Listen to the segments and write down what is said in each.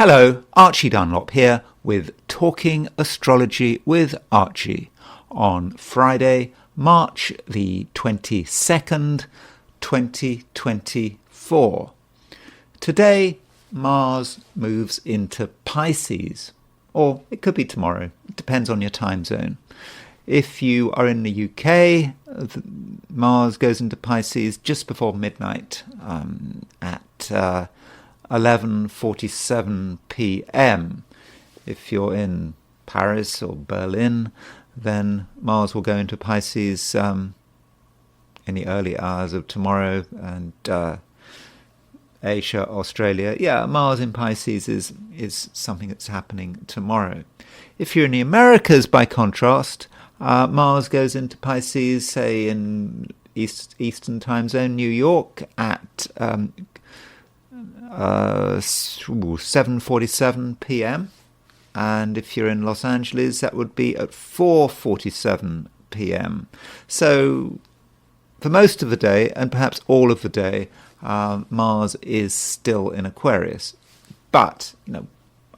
Hello, Archie Dunlop here with Talking Astrology with Archie on Friday, March the 22nd, 2024. Today, Mars moves into Pisces, or it could be tomorrow. It depends on your time zone. If you are in the UK, Mars goes into Pisces just before midnight at 11:47 p.m. If you're in Paris or Berlin, then Mars will go into Pisces in the early hours of tomorrow, and Asia, Australia. Yeah, Mars in Pisces is something that's happening tomorrow. If you're in the Americas, by contrast, Mars goes into Pisces, say in Eastern time zone, New York, at 7:47 p.m. and if you're in Los Angeles, that would be at 4:47 p.m. So for most of the day, and perhaps all of the day, Mars is still in Aquarius. But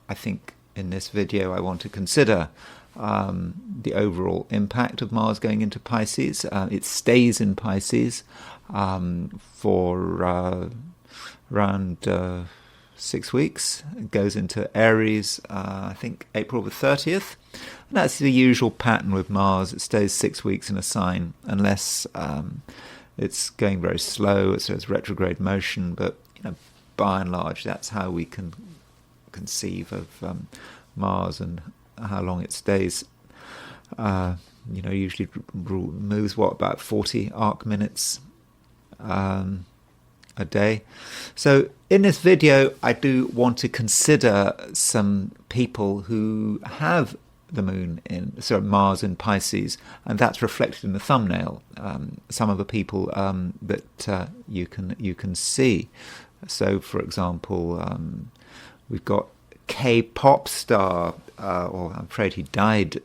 I think in this video I want to consider the overall impact of Mars going into Pisces. It stays in Pisces for around 6 weeks. It goes into Aries, I think April the 30th. And that's the usual pattern with Mars. It stays 6 weeks in a sign, unless it's going very slow, so it's retrograde motion. But by and large, that's how we can conceive of Mars and how long it stays. Usually moves about 40 arc minutes a day. So in this video, I do want to consider some people who have the Mars in Pisces, and that's reflected in the thumbnail. Some of the people that you can see. So, for example, we've got K-pop star, or I'm afraid he died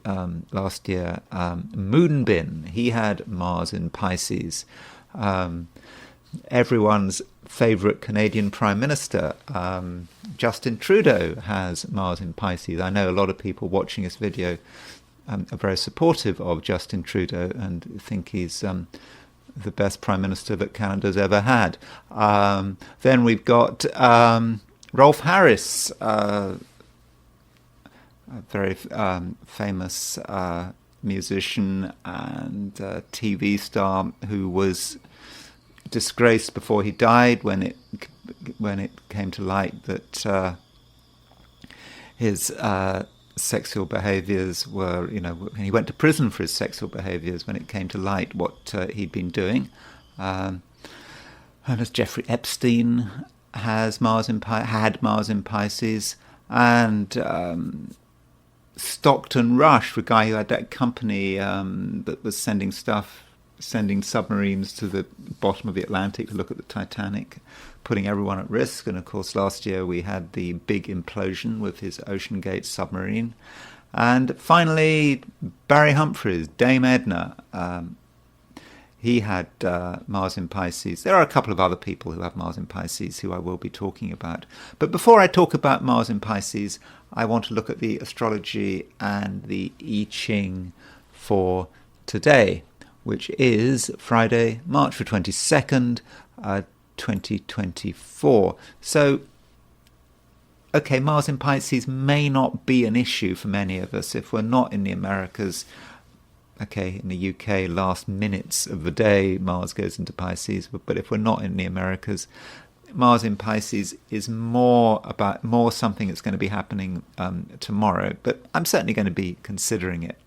last year, Moonbin. He had Mars in Pisces. Everyone's favourite Canadian Prime Minister, Justin Trudeau, has Mars in Pisces. I know a lot of people watching this video are very supportive of Justin Trudeau and think he's the best Prime Minister that Canada's ever had. Then we've got Rolf Harris, a very famous musician and TV star who was disgraced before he died when it came to light that his sexual behaviours were, he went to prison for his sexual behaviours when it came to light what he'd been doing. And as Jeffrey Epstein had Mars in Pisces, and Stockton Rush, the guy who had that company that was sending submarines to the bottom of the Atlantic to look at the Titanic, putting everyone at risk. And of course, last year we had the big implosion with his Ocean Gate submarine. And finally, Barry Humphries, Dame Edna, he had Mars in Pisces. There are a couple of other people who have Mars in Pisces who I will be talking about. But before I talk about Mars in Pisces, I want to look at the astrology and the I Ching for today, which is Friday, March the 22nd, 2024. So, okay, Mars in Pisces may not be an issue for many of us if we're not in the Americas. Okay, in the UK, last minutes of the day, Mars goes into Pisces. But if we're not in the Americas, Mars in Pisces is more something that's going to be happening tomorrow. But I'm certainly going to be considering it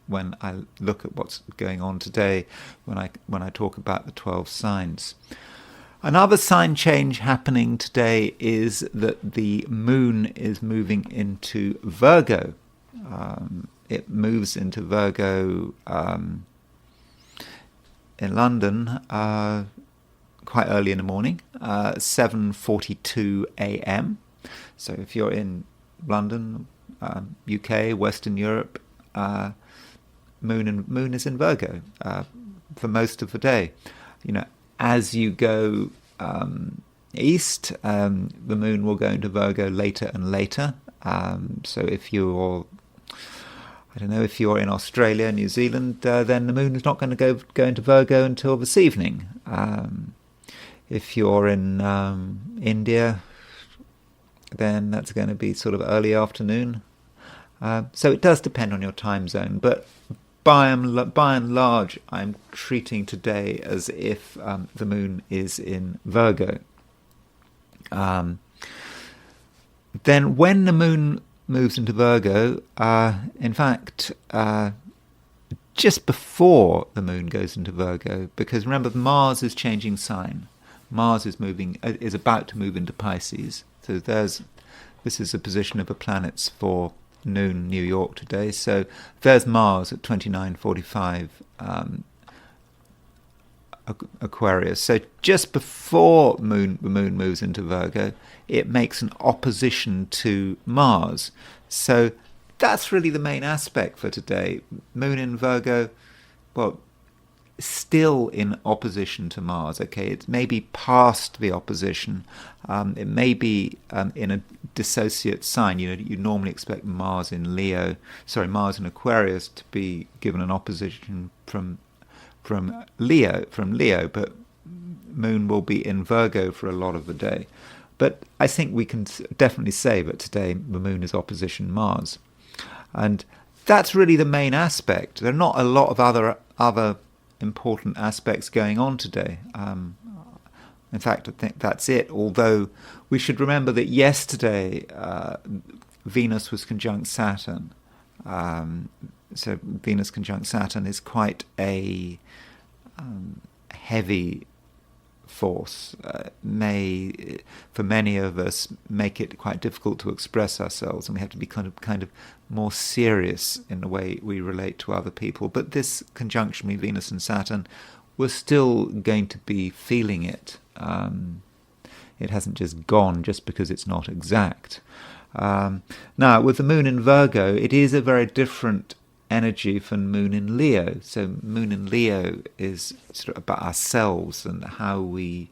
when I look at what's going on today, when I talk about the 12 signs. Another sign change happening today is that the moon is moving into Virgo. It moves into Virgo in London quite early in the morning, 7:42 a.m. So if you're in London, UK, Western Europe, moon is in Virgo for most of the day. As you go east, the moon will go into Virgo later and later. So if you're, I don't know, if you're in Australia, New Zealand, then the moon is not going to go into Virgo until this evening. If you're in India, then that's going to be sort of early afternoon. So it does depend on your time zone, but by and large, I'm treating today as if the moon is in Virgo. Then when the moon moves into Virgo, in fact, just before the moon goes into Virgo, because remember, Mars is changing sign. Mars is about to move into Pisces. So this is the position of the planets for noon New York today. So there's Mars at 29:45 Aquarius. So just before the moon moves into Virgo, it makes an opposition to Mars. So that's really the main aspect for today. Moon in Virgo, well, still in opposition to Mars. Okay, it may be past the opposition. It may be in a dissociate sign. You normally expect Mars in Aquarius to be given an opposition from Leo, but Moon will be in Virgo for a lot of the day. But I think we can definitely say that today the Moon is opposition Mars, and that's really the main aspect. There are not a lot of other important aspects going on today. In fact, I think that's it. Although we should remember that yesterday Venus was conjunct Saturn. So Venus conjunct Saturn is quite a heavy force. May, for many of us, make it quite difficult to express ourselves, and we have to be kind of more serious in the way we relate to other people. But this conjunction with Venus and Saturn, we're still going to be feeling it. It hasn't just gone just because it's not exact. Now, with the Moon in Virgo, it is a very different energy from Moon in Leo. So Moon in Leo is sort of about ourselves and how we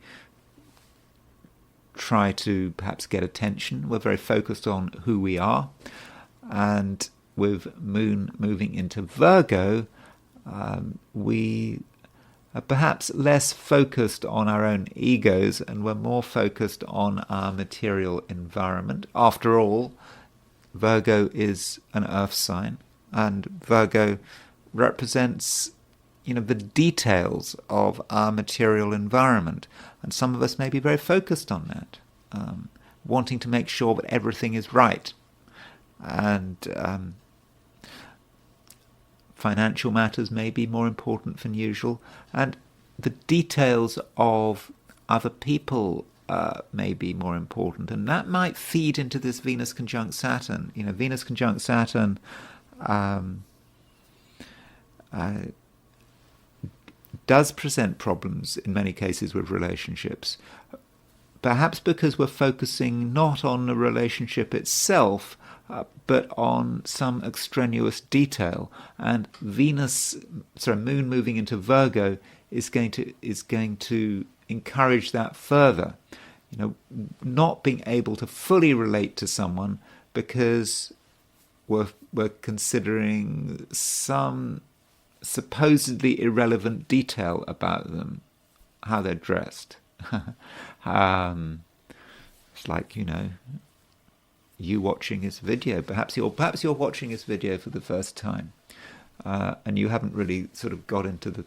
try to perhaps get attention. We're very focused on who we are. And with Moon moving into Virgo, we are perhaps less focused on our own egos, and we're more focused on our material environment. After all, Virgo is an earth sign, and Virgo represents, the details of our material environment. And some of us may be very focused on that, wanting to make sure that everything is right. And financial matters may be more important than usual, and the details of other people may be more important, and that might feed into this Venus conjunct Saturn. Venus conjunct Saturn does present problems in many cases with relationships, perhaps because we're focusing not on the relationship itself, but on some extraneous detail. And Moon moving into Virgo is going to encourage that further. Not being able to fully relate to someone because we're considering some supposedly irrelevant detail about them, how they're dressed. It's like, you watching this video. Perhaps you're watching this video for the first time, and you haven't really sort of got into the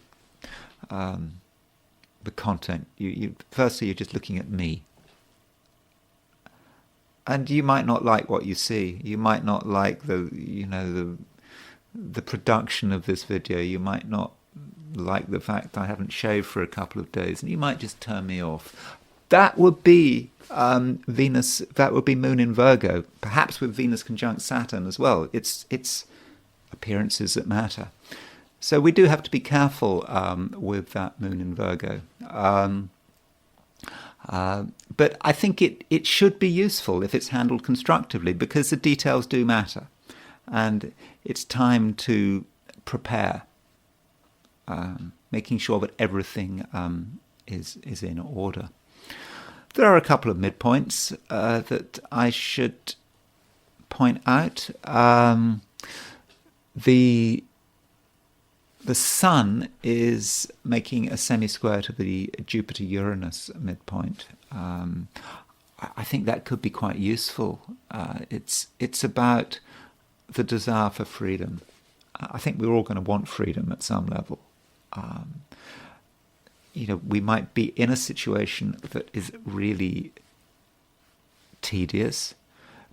content. Firstly, you're just looking at me, and you might not like what you see. You might not like the production of this video. You might not like the fact I haven't shaved for a couple of days, and you might just turn me off. That would be Venus. That would be Moon in Virgo, perhaps with Venus conjunct Saturn as well. It's appearances that matter. So we do have to be careful with that Moon in Virgo. But I think it should be useful if it's handled constructively, because the details do matter, and it's time to prepare, making sure that everything is in order. There are a couple of midpoints that I should point out. The Sun is making a semi-square to the Jupiter-Uranus midpoint. I think that could be quite useful. It's about the desire for freedom. I think we're all going to want freedom at some level. We might be in a situation that is really tedious,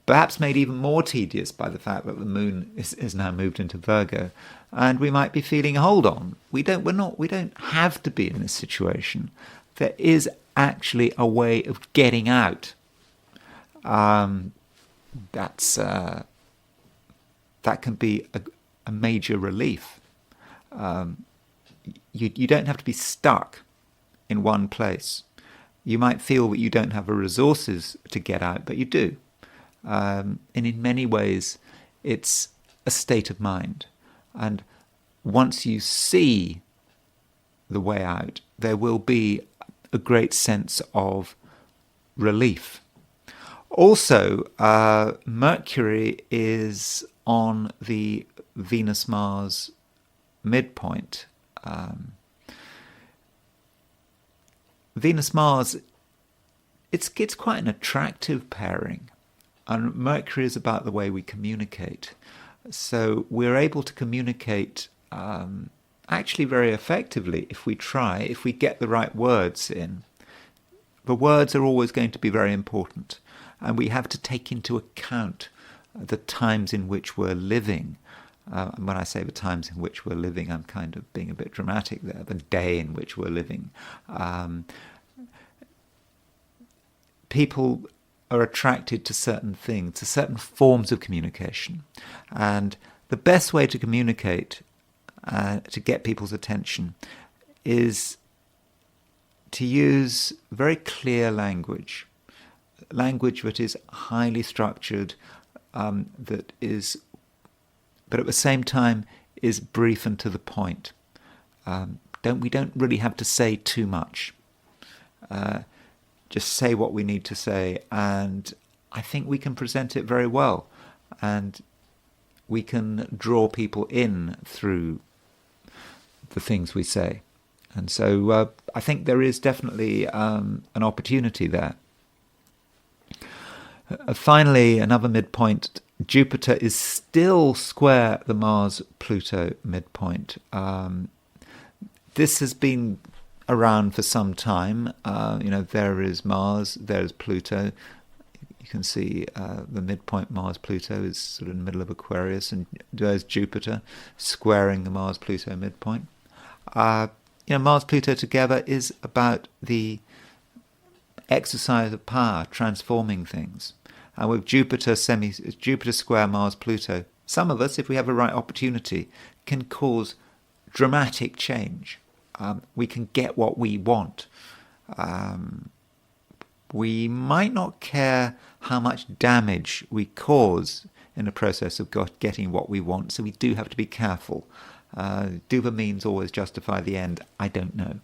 perhaps made even more tedious by the fact that the moon is now moved into Virgo, and we might be feeling, hold on, we don't have to be in this situation. There is actually a way of getting out. That can be a major relief. You don't have to be stuck in one place. You might feel that you don't have the resources to get out, but you do. And in many ways, it's a state of mind. And once you see the way out, there will be a great sense of relief. Also, Mercury is on the Venus-Mars midpoint. Venus-Mars, it's quite an attractive pairing. And Mercury is about the way we communicate. So we're able to communicate actually very effectively if we try, if we get the right words in. The words are always going to be very important. And we have to take into account the times in which we're living. And when I say the times in which we're living, I'm kind of being a bit dramatic there, the day in which we're living. People are attracted to certain things, to certain forms of communication. And the best way to communicate, to get people's attention, is to use very clear language that is highly structured, but at the same time is brief and to the point. We don't really have to say too much. Just say what we need to say, and I think we can present it very well, and we can draw people in through the things we say. And so I think there is definitely an opportunity there. Finally, another midpoint, Jupiter is still square the Mars-Pluto midpoint. This has been around for some time. There is Mars, there is Pluto. You can see the midpoint Mars-Pluto is sort of in the middle of Aquarius, and there's Jupiter squaring the Mars-Pluto midpoint. Mars-Pluto together is about the exercise of power, transforming things. And with Jupiter square Mars-Pluto, some of us, if we have the right opportunity, can cause dramatic change. We can get what we want. We might not care how much damage we cause in the process of getting what we want, so we do have to be careful. Do the means always justify the end? I don't know.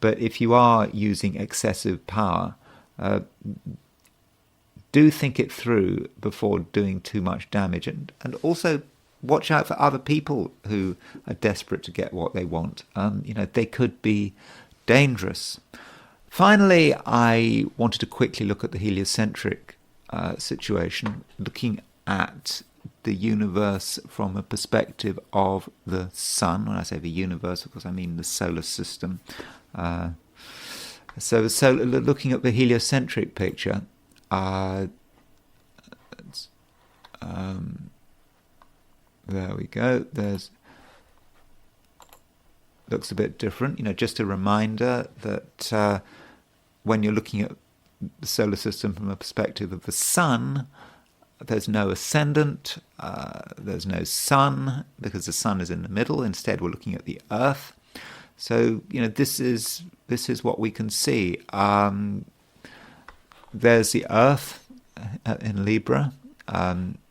But if you are using excessive power, do think it through before doing too much damage, and also watch out for other people who are desperate to get what they want. They could be dangerous. Finally, I wanted to quickly look at the heliocentric situation, looking at the universe from a perspective of the sun. When I say the universe, of course, I mean the solar system. So looking at the heliocentric picture, there we go. Looks a bit different. Just a reminder that when you're looking at the solar system from a perspective of the sun, there's no ascendant, there's no sun, because the sun is in the middle. Instead, we're looking at the Earth. So, this is what we can see. There's the Earth in Libra.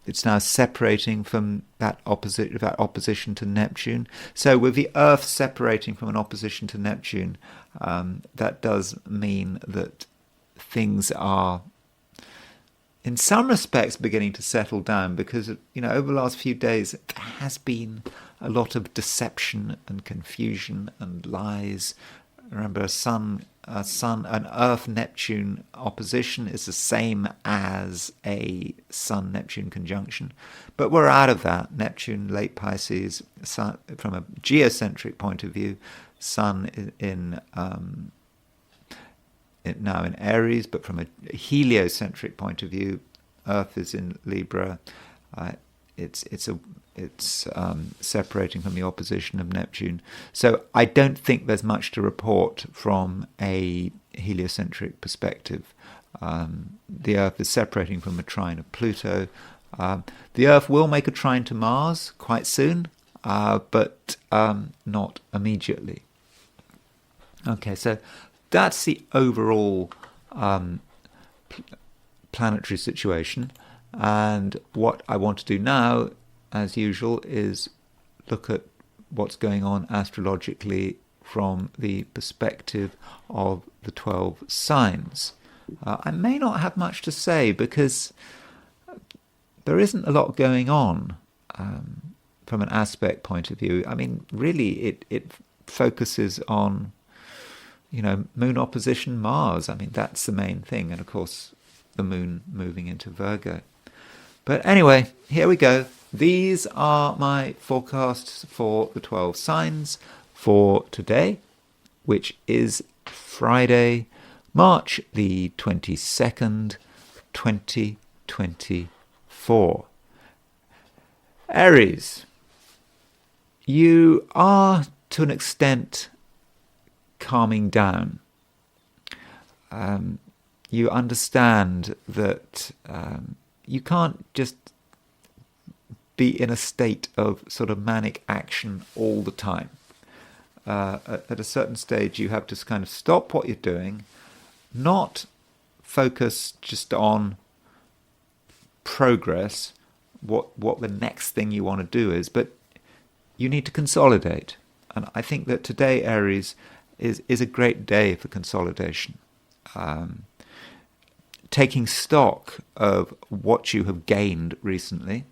It's now separating from that opposition to Neptune. So with the Earth separating from an opposition to Neptune, that does mean that things are, in some respects, beginning to settle down, because over the last few days there has been a lot of deception and confusion and lies. Remember, an Earth-Neptune opposition is the same as a Sun-Neptune conjunction, but we're out of that. Neptune, late Pisces, Sun, from a geocentric point of view, Sun now in Aries, but from a heliocentric point of view, Earth is in Libra. It's separating from the opposition of Neptune. So I don't think there's much to report from a heliocentric perspective. The Earth is separating from a trine of Pluto. The Earth will make a trine to Mars quite soon, but not immediately. Okay, so that's the overall planetary situation. And what I want to do now, as usual, is look at what's going on astrologically from the perspective of the 12 signs. I may not have much to say because there isn't a lot going on from an aspect point of view. I mean, really, it focuses on, Moon opposition Mars. I mean, that's the main thing. And of course, the Moon moving into Virgo. But anyway, here we go. These are my forecasts for the 12 signs for today, which is Friday, March the 22nd, 2024. Aries, you are to an extent calming down. You understand that you can't just be in a state of sort of manic action all the time. At a certain stage, you have to kind of stop what you're doing, not focus just on progress, what the next thing you want to do is, but you need to consolidate. And I think that today, Aries, is a great day for consolidation. Taking stock of what you have gained recently,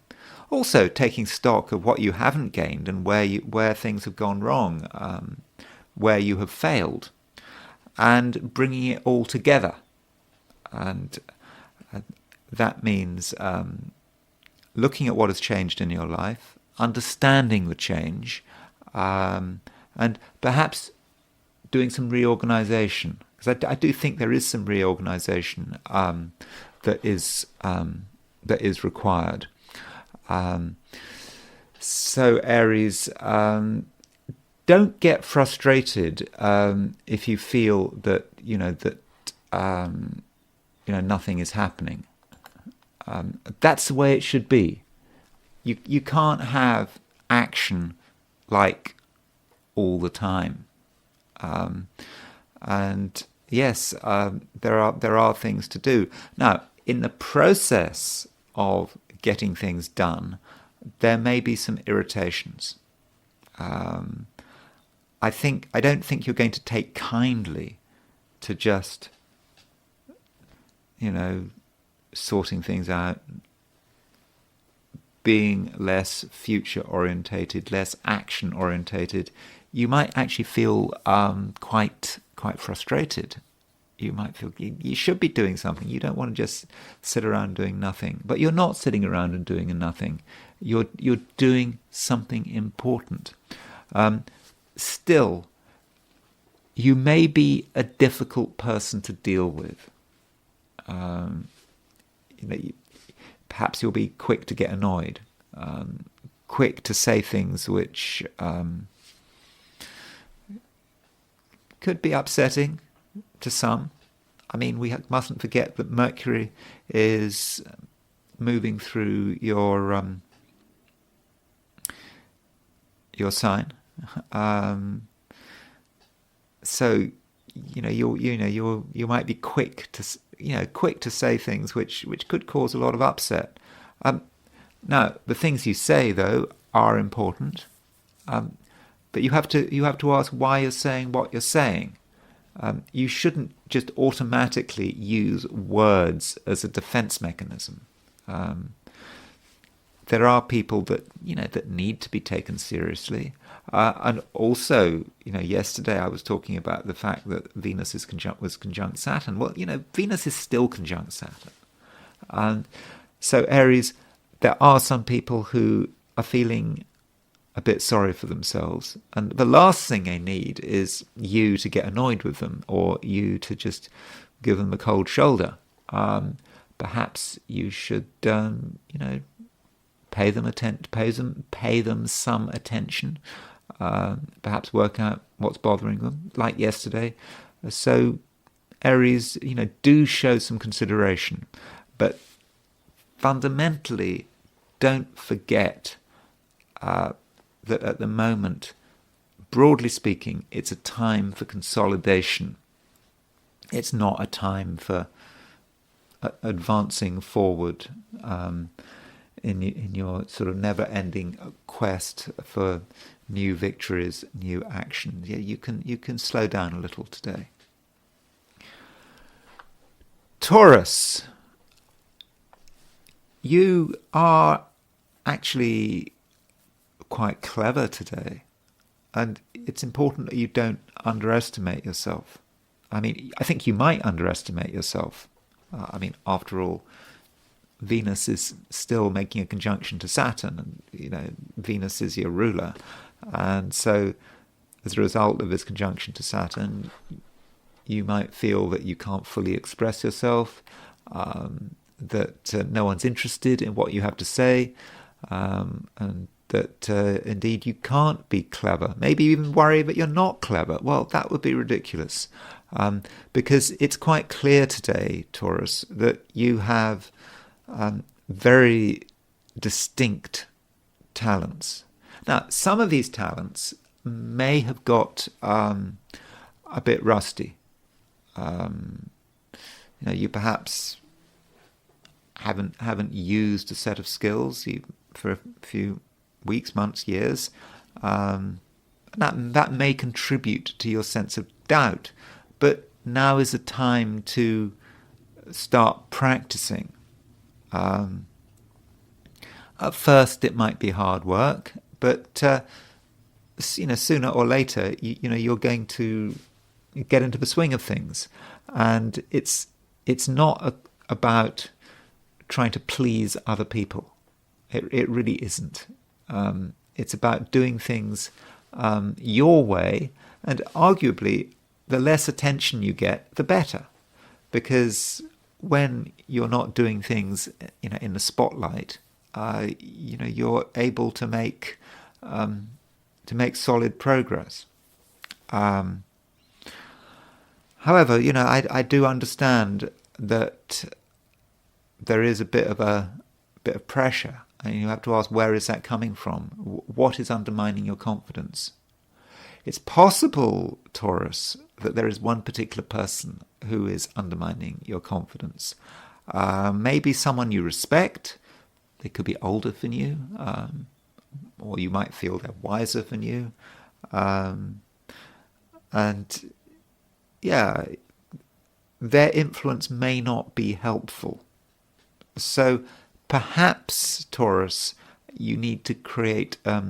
also taking stock of what you haven't gained and where things have gone wrong, where you have failed, and bringing it all together. And that means looking at what has changed in your life, understanding the change, and perhaps doing some reorganization. Because I do think there is some reorganization that is required. So Aries, don't get frustrated if you feel that nothing is happening. That's the way it should be. You can't have action like all the time. And yes, there are things to do. Now, in the process of getting things done, there may be some irritations. I don't think you're going to take kindly to just, sorting things out, being less future-orientated, less action-orientated. You might actually feel quite frustrated. You might feel you should be doing something. You don't want to just sit around doing nothing. But you're not sitting around and doing nothing. You're doing something important. Still, you may be a difficult person to deal with. Perhaps you'll be quick to get annoyed, quick to say things which could be upsetting to some. I mean, we mustn't forget that Mercury is moving through your sign, so you might be quick to say things which could cause a lot of upset. Now, the things you say though are important, but you have to ask why you're saying what you're saying. you shouldn't just automatically use words as a defense mechanism. There are people that that need to be taken seriously, and also yesterday I was talking about the fact that Venus was conjunct Saturn. Well, Venus is still conjunct Saturn, and so Aries, there are some people who are feeling a bit sorry for themselves, and the last thing they need is you to get annoyed with them or you to just give them a cold shoulder. Perhaps you should pay them some attention, perhaps work out what's bothering them, like yesterday. So Aries, do show some consideration, but fundamentally don't forget that at the moment, broadly speaking, it's a time for consolidation. It's not a time for advancing forward in your sort of never-ending quest for new victories, new action. Yeah, you can slow down a little today. Taurus, you are actually quite clever today, and it's important that you don't underestimate yourself. I mean, I think you might underestimate yourself. After all, Venus is still making a conjunction to Saturn, and Venus is your ruler, and so as a result of this conjunction to Saturn, you might feel that you can't fully express yourself, that no one's interested in what you have to say, and that indeed you can't be clever. Maybe even worry that you're not clever. Well, that would be ridiculous, because it's quite clear today, Taurus, that you have very distinct talents. Now, some of these talents may have got a bit rusty. You perhaps haven't used a set of skills for a few weeks, months, years. That may contribute to your sense of doubt, but now is the time to start practicing. At first, it might be hard work, but sooner or later, you're going to get into the swing of things, and it's not about trying to please other people. It really isn't. It's about doing things your way, and arguably, the less attention you get, the better, because when you're not doing things, in the spotlight, you're able to make solid progress. However, I do understand that there is a bit of pressure, and you have to ask, where is that coming from? What is undermining your confidence? It's possible, Taurus, that there is one particular person who is undermining your confidence. Maybe someone you respect. They could be older than you, or you might feel they're wiser than you. And yeah, their influence may not be helpful. So perhaps, Taurus, you need to create a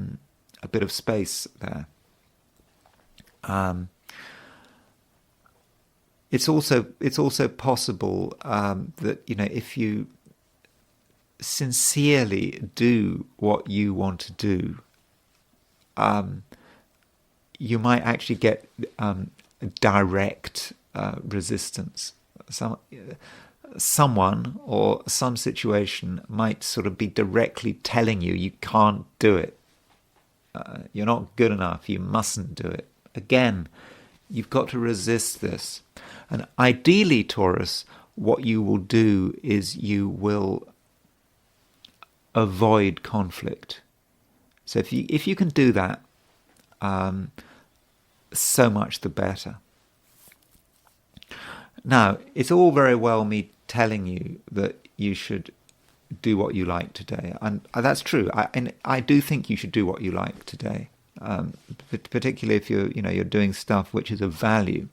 bit of space there. It's also possible that if you sincerely do what you want to do, you might actually get direct resistance. Someone or some situation might sort of be directly telling you can't do it. You're not good enough. You mustn't do it. Again, you've got to resist this. And ideally, Taurus, what you will do is you will avoid conflict. So if you can do that, so much the better. Now, it's all very well me telling you that you should do what you like today, and that's true. I do think you should do what you like today, particularly if you're doing stuff which is of value.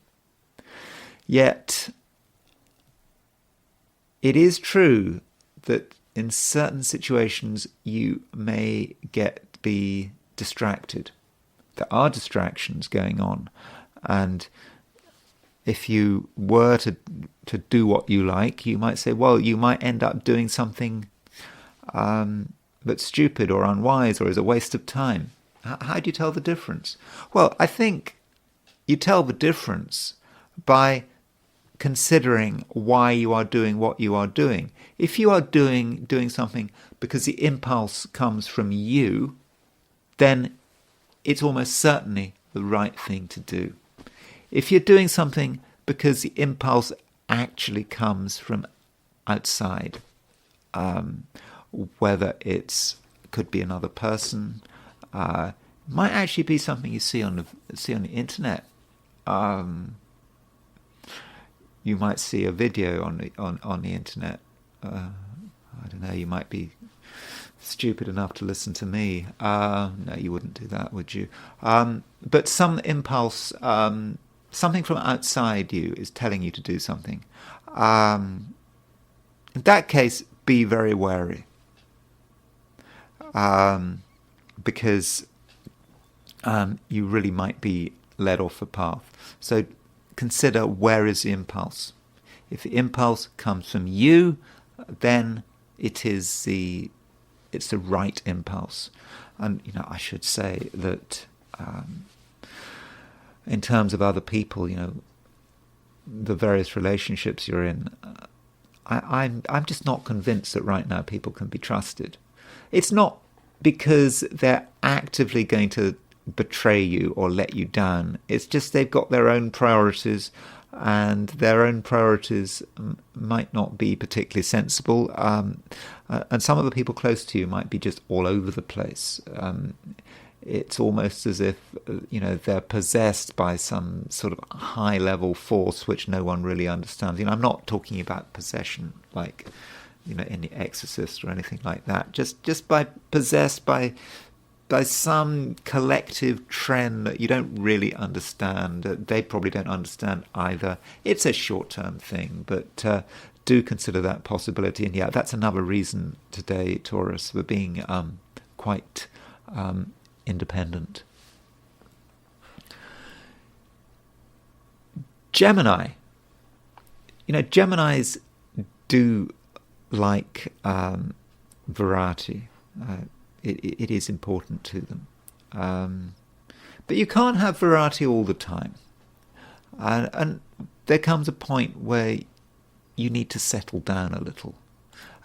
Yet, it is true that in certain situations you may be distracted. There are distractions going on, and if you were to do what you like, you might say, well, you might end up doing something that's stupid or unwise or is a waste of time. How do you tell the difference? Well, I think you tell the difference by considering why you are doing what you are doing. If you are doing something because the impulse comes from you, then it's almost certainly the right thing to do. If you're doing something because the impulse actually comes from outside, whether could be another person, might actually be something you see on the internet. You might see a video on the internet. I don't know. You might be stupid enough to listen to me. No, you wouldn't do that, would you? But some impulse, something from outside you is telling you to do something. In that case, be very wary. Because you really might be led off the path. So consider, where is the impulse? If the impulse comes from you, then it's the right impulse. And I should say that in terms of other people, the various relationships you're in, I'm just not convinced that right now people can be trusted. It's not because they're actively going to betray you or let you down. It's just they've got their own priorities, and their own priorities might not be particularly sensible. And some of the people close to you might be just all over the place. It's almost as if they're possessed by some sort of high-level force which no one really understands. I'm not talking about possession like in The Exorcist or anything like that. Just possessed by some collective trend that you don't really understand. They probably don't understand either. It's a short-term thing, but do consider that possibility. And yeah, that's another reason today, Taurus, for being quite independent. Gemini. Geminis do like variety. It is important to them. But you can't have variety all the time. And there comes a point where you need to settle down a little.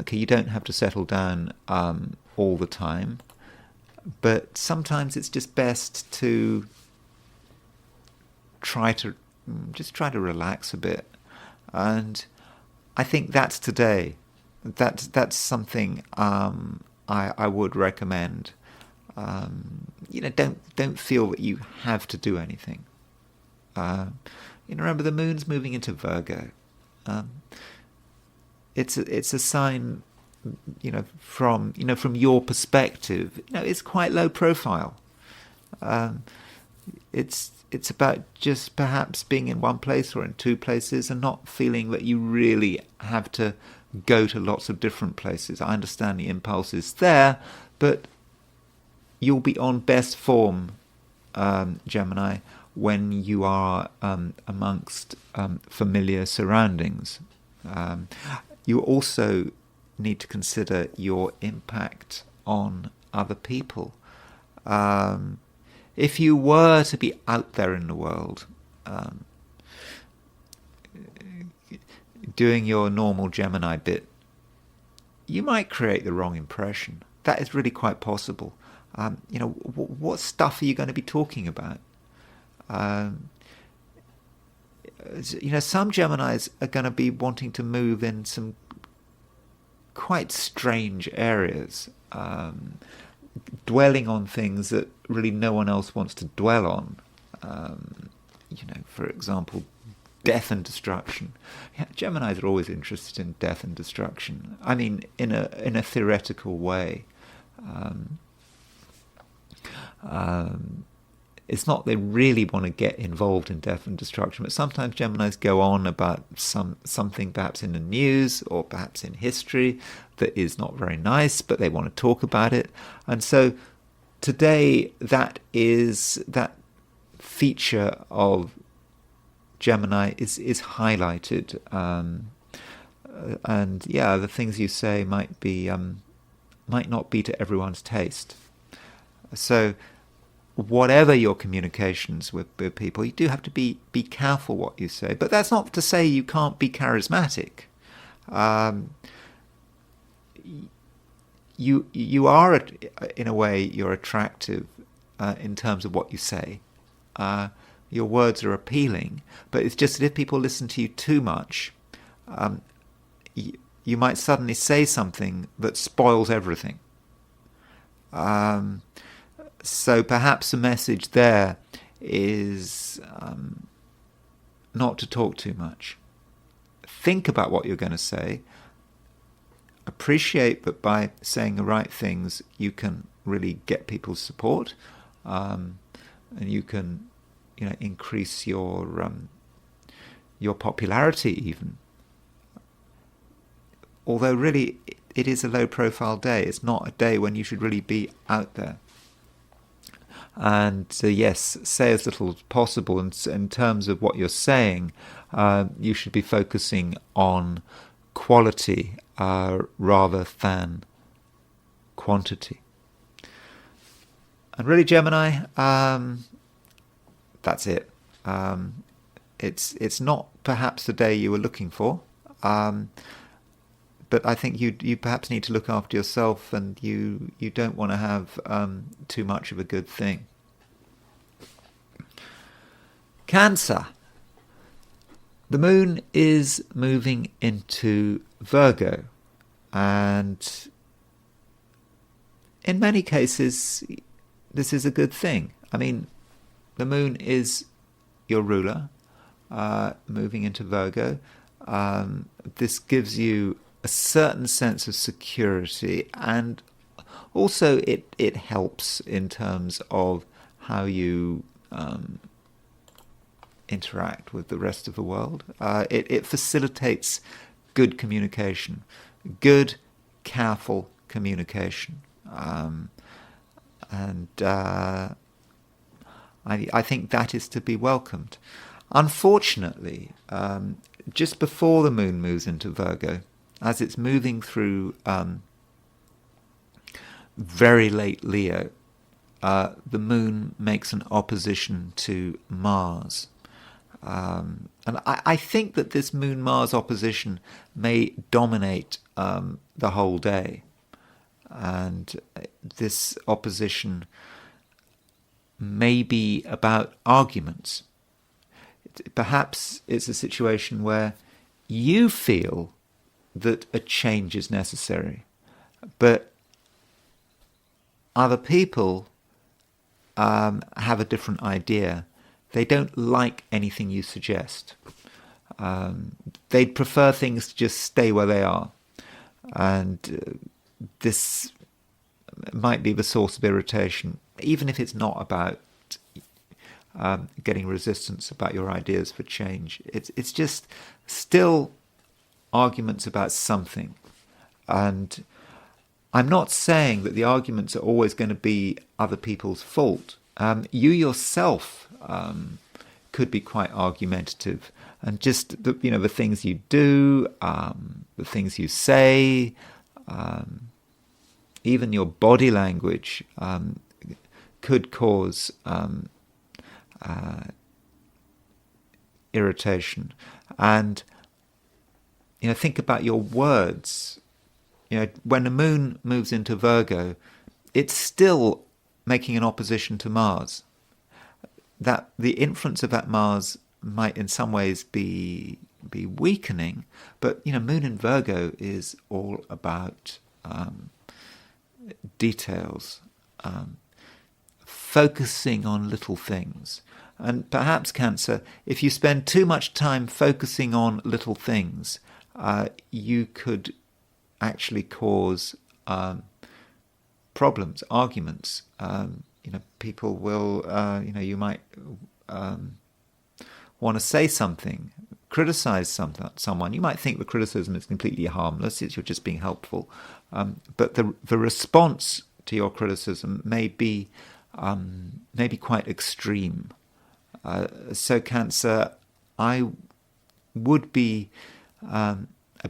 Okay, you don't have to settle down all the time, but sometimes it's just best to try to relax a bit. And I think that's today. That's something I would recommend. Don't feel that you have to do anything. Remember, the moon's moving into Virgo. It's a sign, from your perspective, it's quite low profile. It's about just perhaps being in one place or in two places and not feeling that you really have to go to lots of different places. I understand the impulse is there, but you'll be on best form, Gemini, when you are amongst familiar surroundings. You also need to consider your impact on other people. If you were to be out there in the world, doing your normal Gemini bit, you might create the wrong impression. That is really quite possible. What stuff are you going to be talking about? Some Geminis are going to be wanting to move in some quite strange areas, dwelling on things that really no one else wants to dwell on. For example, death and destruction. Yeah, Geminis are always interested in death and destruction. I mean, in a theoretical way. it's not they really want to get involved in death and destruction, but sometimes Geminis go on about something perhaps in the news or perhaps in history that is not very nice, but they want to talk about it. And so today that feature of Gemini is highlighted, and the things you say might not be to everyone's taste. So whatever your communications with people, you do have to be careful what you say. But that's not to say you can't be charismatic. You are, in a way, you're attractive in terms of what you say. Your words are appealing, but it's just that if people listen to you too much, you might suddenly say something that spoils everything. So perhaps the message there is not to talk too much. Think about what you're going to say. Appreciate that by saying the right things, you can really get people's support, and you can, increase your popularity even. Although really, it is a low-profile day. It's not a day when you should really be out there. And yes, say as little as possible. And in terms of what you're saying, you should be focusing on quality rather than quantity. And really, Gemini, that's it. It's not perhaps the day you were looking for, but I think you perhaps need to look after yourself, and you don't want to have too much of a good thing. Cancer. The moon is moving into Virgo, and in many cases this is a good thing. I mean, the moon is your ruler, moving into Virgo. This gives you a certain sense of security, and also it helps in terms of how you interact with the rest of the world. It facilitates good communication, good, careful communication, and I think that is to be welcomed. Unfortunately, just before the moon moves into Virgo, as it's moving through very late Leo, the moon makes an opposition to Mars. And I think that this Moon-Mars opposition may dominate the whole day. And this opposition may be about arguments. Perhaps it's a situation where you feel that a change is necessary, but other people have a different idea. They don't like anything you suggest. They'd prefer things to just stay where they are. And this might be the source of irritation, even if it's not about getting resistance about your ideas for change. It's just still arguments about something. And I'm not saying that the arguments are always going to be other people's fault. You yourself could be quite argumentative, and just the things you do, the things you say, even your body language could cause irritation. And think about your words. When the moon moves into Virgo, it's still making an opposition to Mars. That the influence of that Mars might in some ways be weakening, but moon in Virgo is all about details, focusing on little things. And perhaps Cancer, if you spend too much time focusing on little things, you could actually cause problems, arguments. people will, you might want to say something, criticize someone. You might think the criticism is completely harmless, you're just being helpful. But the response to your criticism may be quite extreme. So Cancer, I would be a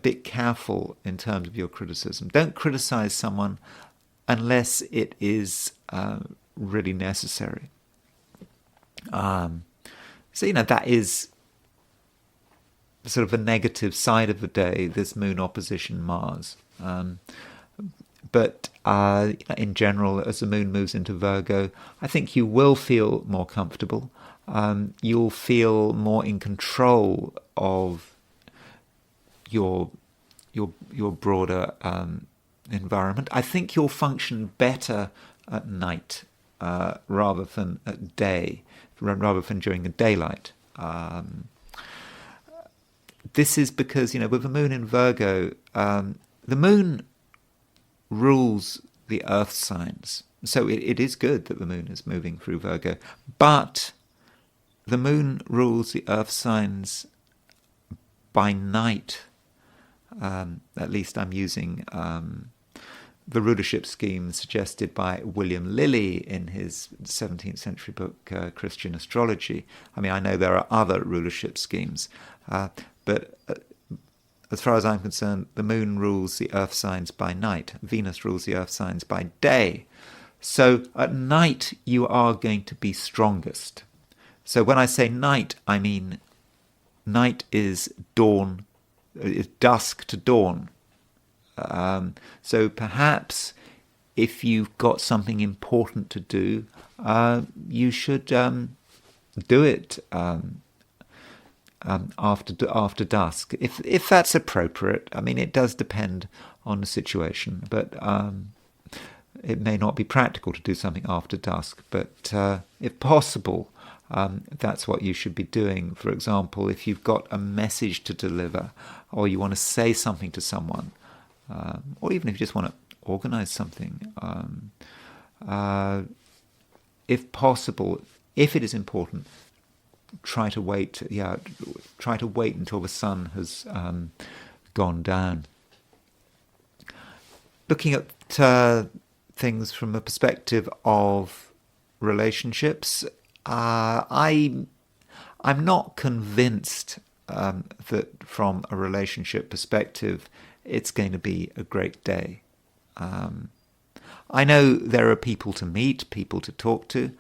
bit careful in terms of your criticism. Don't criticize someone unless it is really necessary. So that is sort of a negative side of the day, this moon opposition Mars. But in general, as the moon moves into Virgo, I think you will feel more comfortable. You'll feel more in control of your broader environment. I think you'll function better at night rather than at day, rather than during the daylight. This is because, with the moon in Virgo, the moon rules the earth signs. So it is good that the moon is moving through Virgo. But the moon rules the earth signs by night. At least I'm using the rulership scheme suggested by William Lilly in his 17th century book, Christian Astrology. I mean, I know there are other rulership schemes, but as far as I'm concerned, the moon rules the earth signs by night. Venus rules the earth signs by day. So at night, you are going to be strongest. So when I say night, I mean night is dawn, is dusk to dawn. So perhaps if you've got something important to do, you should do it after dusk, if that's appropriate. I mean, it does depend on the situation, but it may not be practical to do something after dusk. But if possible, that's what you should be doing. For example, if you've got a message to deliver, or you want to say something to someone, or even if you just want to organize something, if possible, if it is important, try to wait until the sun has gone down. Looking at things from a perspective of relationships, I'm not convinced that from a relationship perspective it's going to be a great day. I know there are people to meet, people to talk to,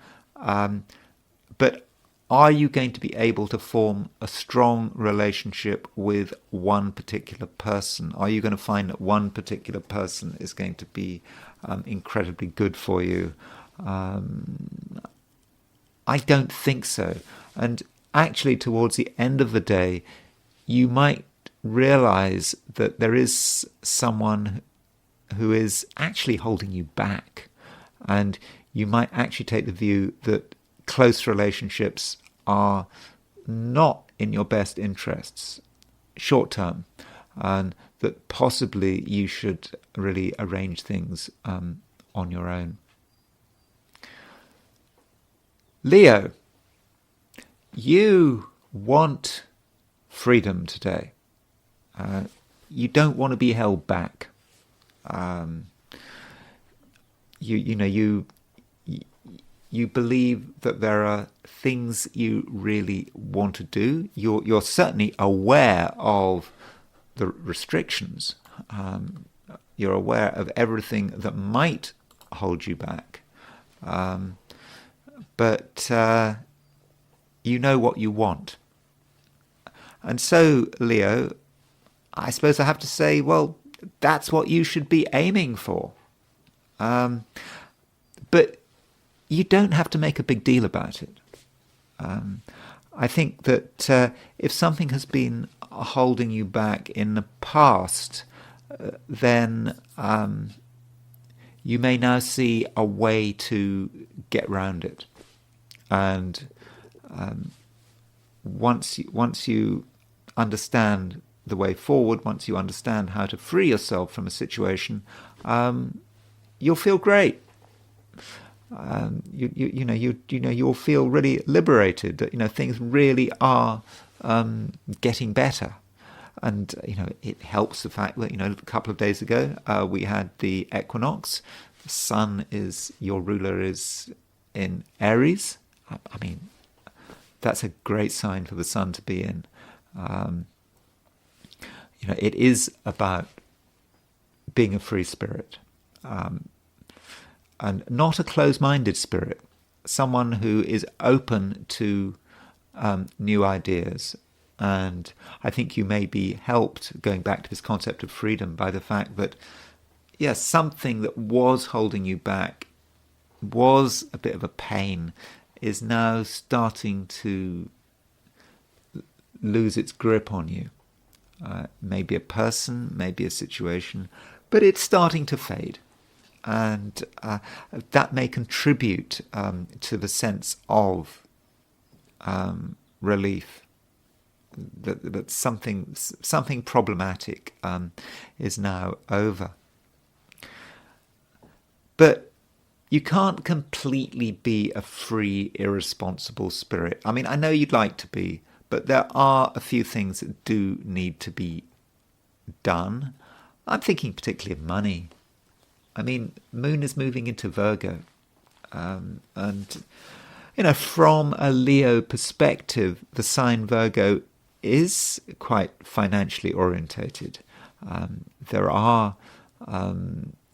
but are you going to be able to form a strong relationship with one particular person? Are you going to find that one particular person is going to be incredibly good for you? I don't think so. And actually, towards the end of the day, you might realize that there is someone who is actually holding you back. And you might actually take the view that close relationships are not in your best interests short term, and that possibly you should really arrange things on your own. Leo, you want freedom today. You don't want to be held back. You believe that there are things you really want to do. You're certainly aware of the restrictions. You're aware of everything that might hold you back. But you know what you want. And so, Leo, I suppose I have to say, well, that's what you should be aiming for. But you don't have to make a big deal about it. I think that if something has been holding you back in the past, then you may now see a way to get round it. And once you understand the way forward, once you understand how to free yourself from a situation, you'll feel great. You'll feel really liberated. That things really are getting better, and it helps the fact that a couple of days ago we had the equinox. The sun your ruler is in Aries. I mean, that's a great sign for the sun to be in. It is about being a free spirit, and not a closed-minded spirit, someone who is open to new ideas. And I think you may be helped, going back to this concept of freedom, by the fact that, yes, something that was holding you back, was a bit of a pain, is now starting to lose its grip on you. Maybe a person, maybe a situation, but it's starting to fade. And that may contribute to the sense of relief, that something problematic is now over. But you can't completely be a free, irresponsible spirit. I mean, I know you'd like to be, but there are a few things that do need to be done. I'm thinking particularly of money. I mean, Moon is moving into Virgo. And, from a Leo perspective, the sign Virgo is quite financially orientated. There are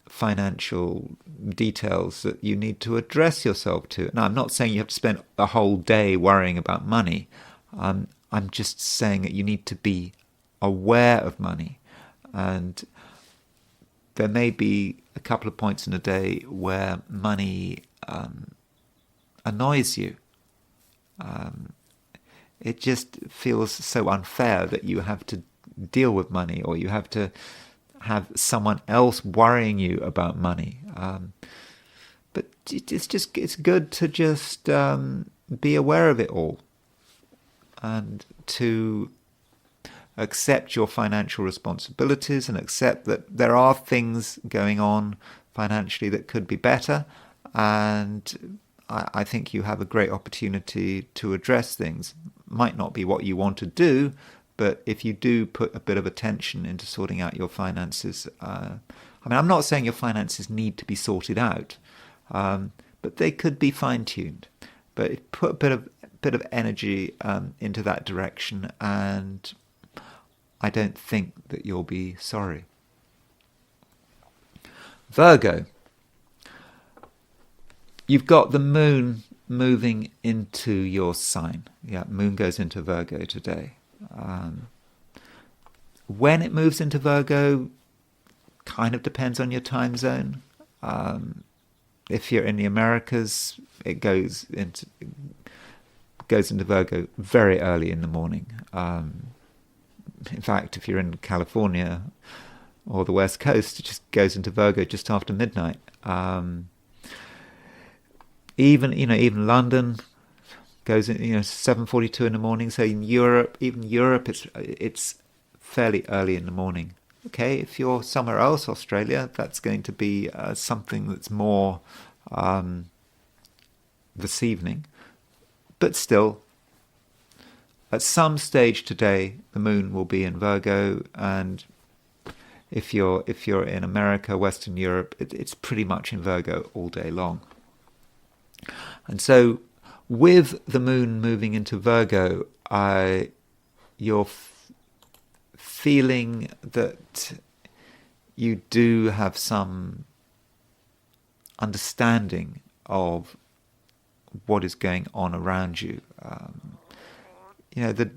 financial details that you need to address yourself to. Now, I'm not saying you have to spend a whole day worrying about money. I'm just saying that you need to be aware of money. And there may be a couple of points in a day where money annoys you. It just feels so unfair that you have to deal with money, or you have to have someone else worrying you about money. But it's good to just be aware of it all, and to accept your financial responsibilities, and accept that there are things going on financially that could be better. And I think you have a great opportunity to address things. Might not be what you want to do, but if you do put a bit of attention into sorting out your finances, I'm not saying your finances need to be sorted out, but they could be fine-tuned. But put a bit of energy into that direction, and I don't think that you'll be sorry. Virgo. You've got the moon moving into your sign. Yeah, moon goes into Virgo today. When it moves into Virgo kind of depends on your time zone. If you're in the Americas, it goes into Virgo very early in the morning. In fact, if you're in California or the West Coast, it just goes into Virgo just after midnight. Even London goes in 7:42 in the morning. So in Europe, it's fairly early in the morning. Okay, if you're somewhere else, Australia, that's going to be something that's more this evening. But still, at some stage today, the moon will be in Virgo, and if you're in America, Western Europe, it's pretty much in Virgo all day long. And so, with the moon moving into Virgo, you're feeling that you do have some understanding of what is going on around you. The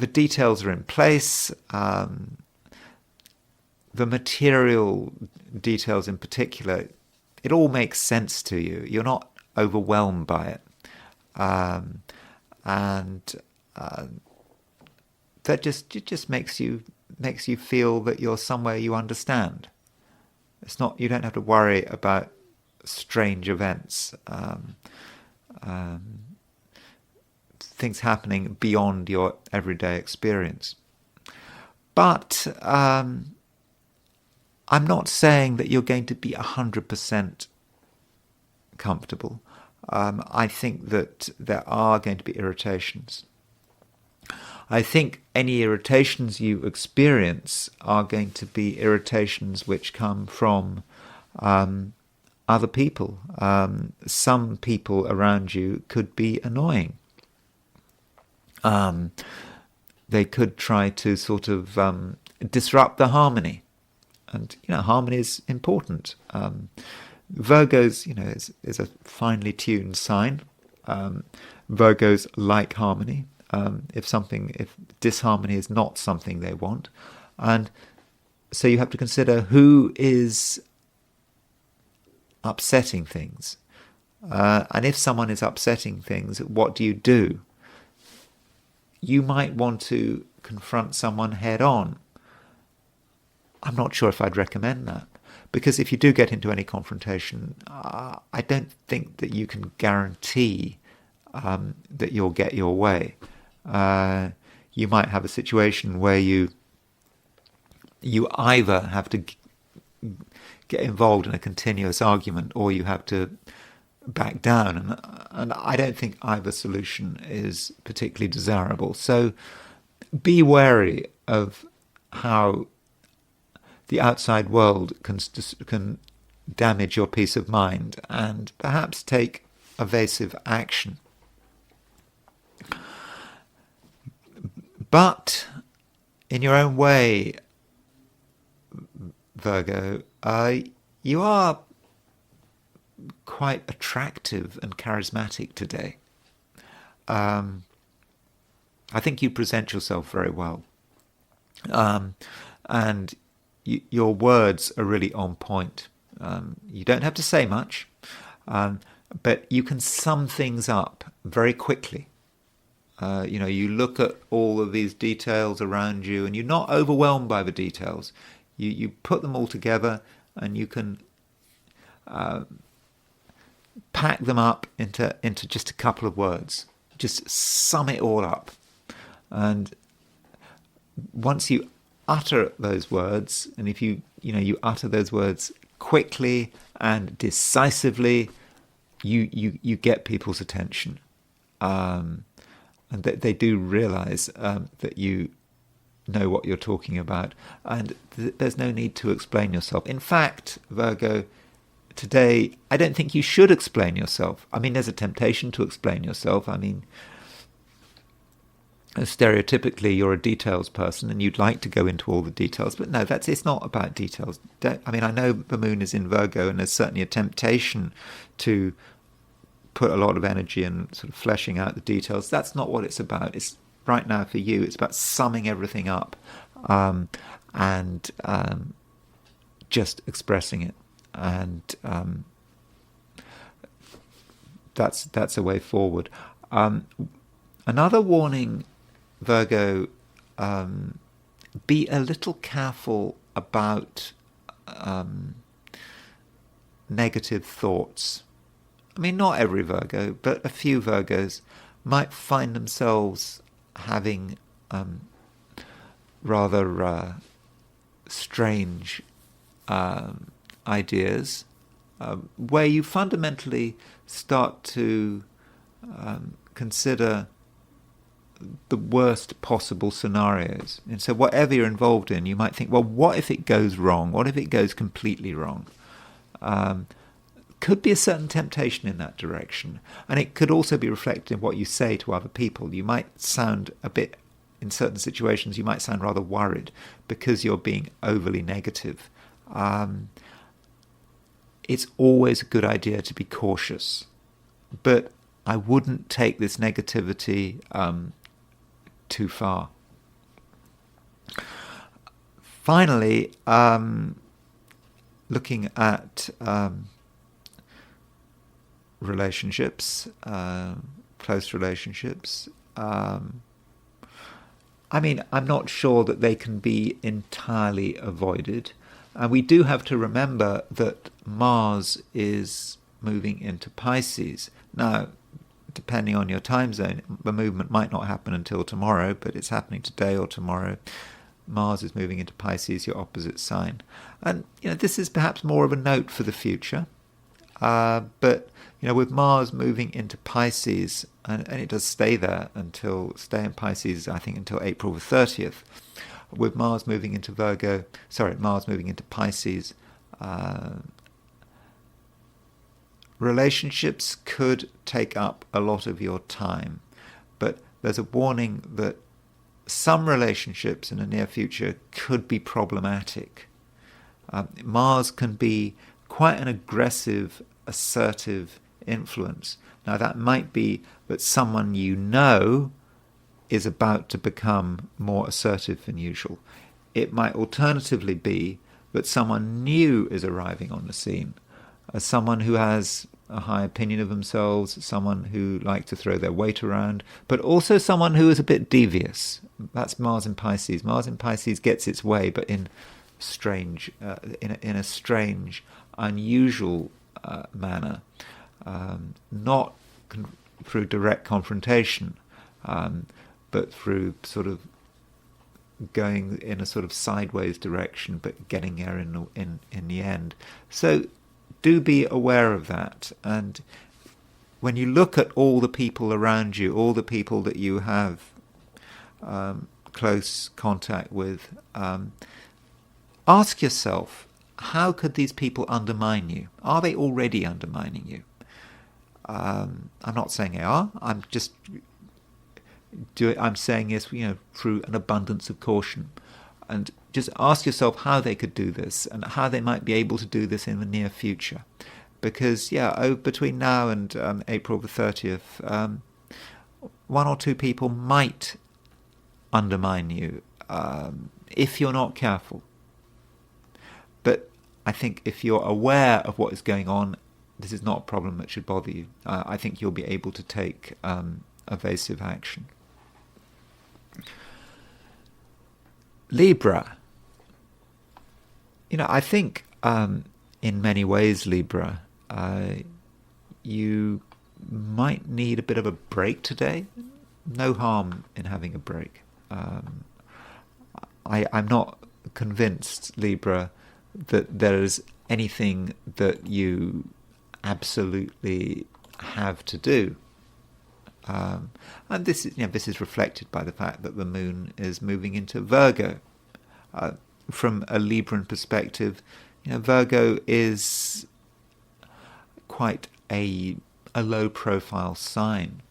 details are in place. The material details in particular, it all makes sense to you. You're not overwhelmed by it. That just makes you feel that you're somewhere you understand. It's not, you don't have to worry about strange events, things happening beyond your everyday experience. But I'm not saying that you're going to be 100% comfortable. I think that there are going to be irritations. I think any irritations you experience are going to be irritations which come from other people. Some people around you could be annoying. They could try to sort of disrupt the harmony. And, harmony is important. Virgos, is a finely tuned sign. Virgos like harmony. If disharmony is not something they want. And so you have to consider who is upsetting things. And if someone is upsetting things, what do? You might want to confront someone head on. I'm not sure if I'd recommend that. Because if you do get into any confrontation, I don't think that you can guarantee that you'll get your way. You might have a situation where you either have to get involved in a continuous argument or you have to back down. And I don't think either solution is particularly desirable. So be wary of how the outside world can damage your peace of mind, and perhaps take evasive action. But in your own way, Virgo, you are quite attractive and charismatic today. I think you present yourself very well. And your words are really on point. You don't have to say much, but you can sum things up very quickly. You look at all of these details around you and you're not overwhelmed by the details. You put them all together and you can pack them up into just a couple of words. Just sum it all up. And once you utter those words, and if you utter those words quickly and decisively, you get people's attention. And they do realise that you know what you're talking about, and there's no need to explain yourself. In fact, Virgo, today, I don't think you should explain yourself. I mean, there's a temptation to explain yourself. I mean, stereotypically, you're a details person and you'd like to go into all the details, but no, it's not about details. I know the moon is in Virgo, and there's certainly a temptation to put a lot of energy in sort of fleshing out the details. That's not what it's about. It's right now for you, it's about summing everything up and just expressing it. And that's a way forward. Another warning, Virgo, be a little careful about negative thoughts. I mean, not every Virgo, but a few Virgos might find themselves having rather strange ideas, where you fundamentally start to consider the worst possible scenarios. And so whatever you're involved in, you might think, well, what if it goes wrong? What if it goes completely wrong? Could be a certain temptation in that direction. And it could also be reflected in what you say to other people. You might sound a bit, in certain situations, you might sound rather worried because you're being overly negative. It's always a good idea to be cautious. But I wouldn't take this negativity too far. Finally, looking at relationships, close relationships. I'm not sure that they can be entirely avoided. And we do have to remember that Mars is moving into Pisces. Now, depending on your time zone, the movement might not happen until tomorrow, but it's happening today or tomorrow. Mars is moving into Pisces, your opposite sign. And this is perhaps more of a note for the future. But with Mars moving into Pisces, and it does stay in Pisces, I think, until April the 30th. With Mars moving into Mars moving into Pisces, relationships could take up a lot of your time. But there's a warning that some relationships in the near future could be problematic. Mars can be quite an aggressive, assertive influence. Now, that might be that someone you know is about to become more assertive than usual. It might alternatively be that someone new is arriving on the scene, someone who has a high opinion of themselves, someone who likes to throw their weight around, but also someone who is a bit devious. That's Mars in Pisces. Mars in Pisces gets its way, but in a strange, unusual manner, not through direct confrontation, but through sort of going in a sort of sideways direction, but getting there in the end. So do be aware of that. And when you look at all the people around you, all the people that you have close contact with, ask yourself, how could these people undermine you? Are they already undermining you? I'm not saying they are. I'm saying this, through an abundance of caution, and just ask yourself how they could do this and how they might be able to do this in the near future, because between now and April the 30th, one or two people might undermine you if you're not careful. But I think if you're aware of what is going on, this is not a problem that should bother you. I think you'll be able to take evasive action. Libra. I think in many ways, Libra, you might need a bit of a break today. No harm in having a break. I'm not convinced, Libra, that there's anything that you absolutely have to do. And this is reflected by the fact that the moon is moving into Virgo. From a Libran perspective, Virgo is quite a low-profile sign,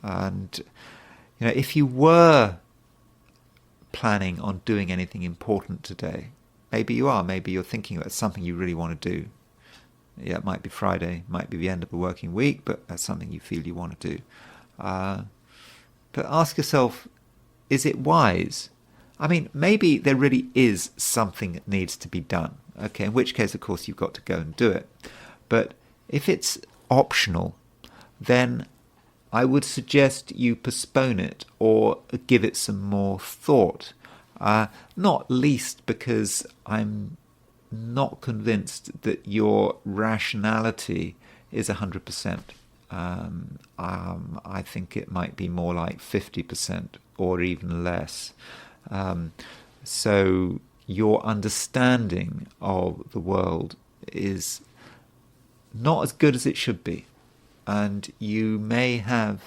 and if you were planning on doing anything important today, maybe you're thinking about something you really want to do. Yeah, it might be Friday, might be the end of a working week, but that's something you feel you want to do. But ask yourself, is it wise? I mean, maybe there really is something that needs to be done. Okay, in which case, of course, you've got to go and do it. But if it's optional, then I would suggest you postpone it or give it some more thought. Not least because I'm not convinced that your rationality is 100%. I think it might be more like 50% or even less. So your understanding of the world is not as good as it should be, and you may have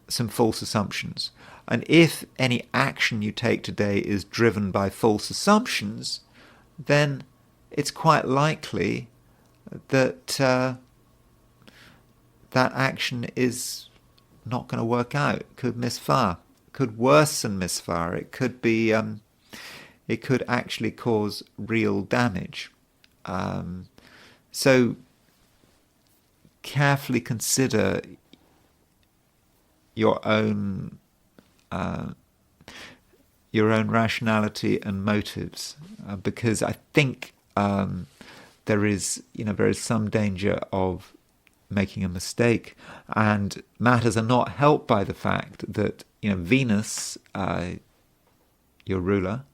some false assumptions. And if any action you take today is driven by false assumptions, then it's quite likely that that action is not going to work out. It could misfire. It could worsen misfire. It could be. It could actually cause real damage. So carefully consider your own rationality and motives, because I think there is some danger of making a mistake, and matters are not helped by the fact that Venus, your ruler,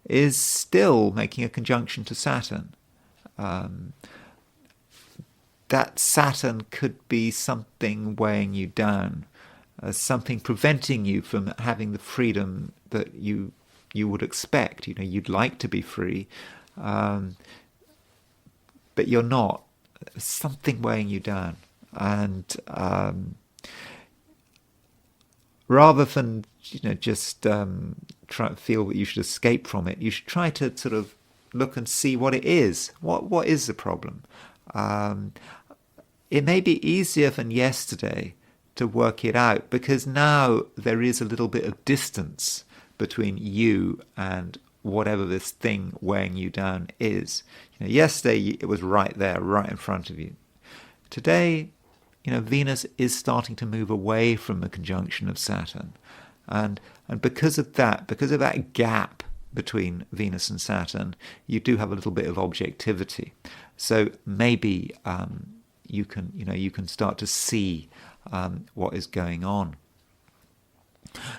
is still making a conjunction to Saturn. That Saturn could be something weighing you down, something preventing you from having the freedom that you would expect. You'd like to be free, but you're not. something weighing you down. And rather than just try to feel that you should escape from it, you should try to sort of look and see what it is. What is the problem? It may be easier than yesterday to work it out, because now there is a little bit of distance between you and whatever this thing weighing you down is. Yesterday it was right there, right in front of you. Today, Venus is starting to move away from the conjunction of Saturn, and because of that gap between Venus and Saturn, you do have a little bit of objectivity. So maybe you can start to see what is going on.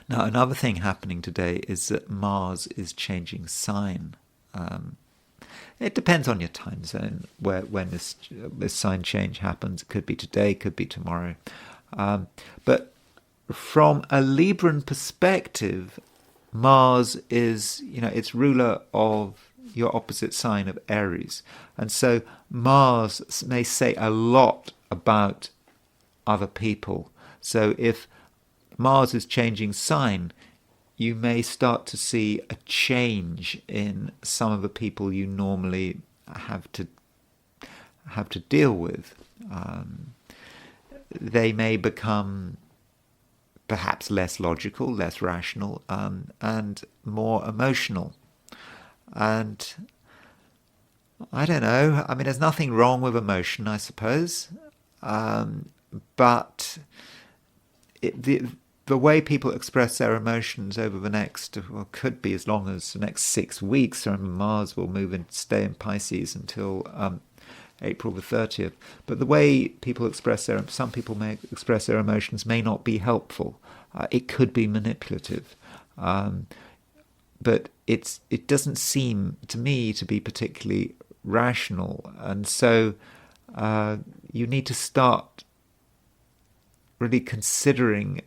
Now, another thing happening today is that Mars is changing sign. It depends on your time zone when this sign change happens. It could be today, could be tomorrow. But from a Libran perspective, Mars is, it's ruler of your opposite sign of Aries. And so Mars may say a lot about other people. So if Mars is changing sign, you may start to see a change in some of the people you normally have to deal with. They may become perhaps less logical, less rational, and more emotional. And I don't know. I mean, there's nothing wrong with emotion, I suppose, but the way people express their emotions over the next, could be as long as the next 6 weeks. Remember, Mars will stay in Pisces until April the 30th. But the way people some people may express their emotions may not be helpful. It could be manipulative. But it doesn't seem to me to be particularly rational. And so you need to start really considering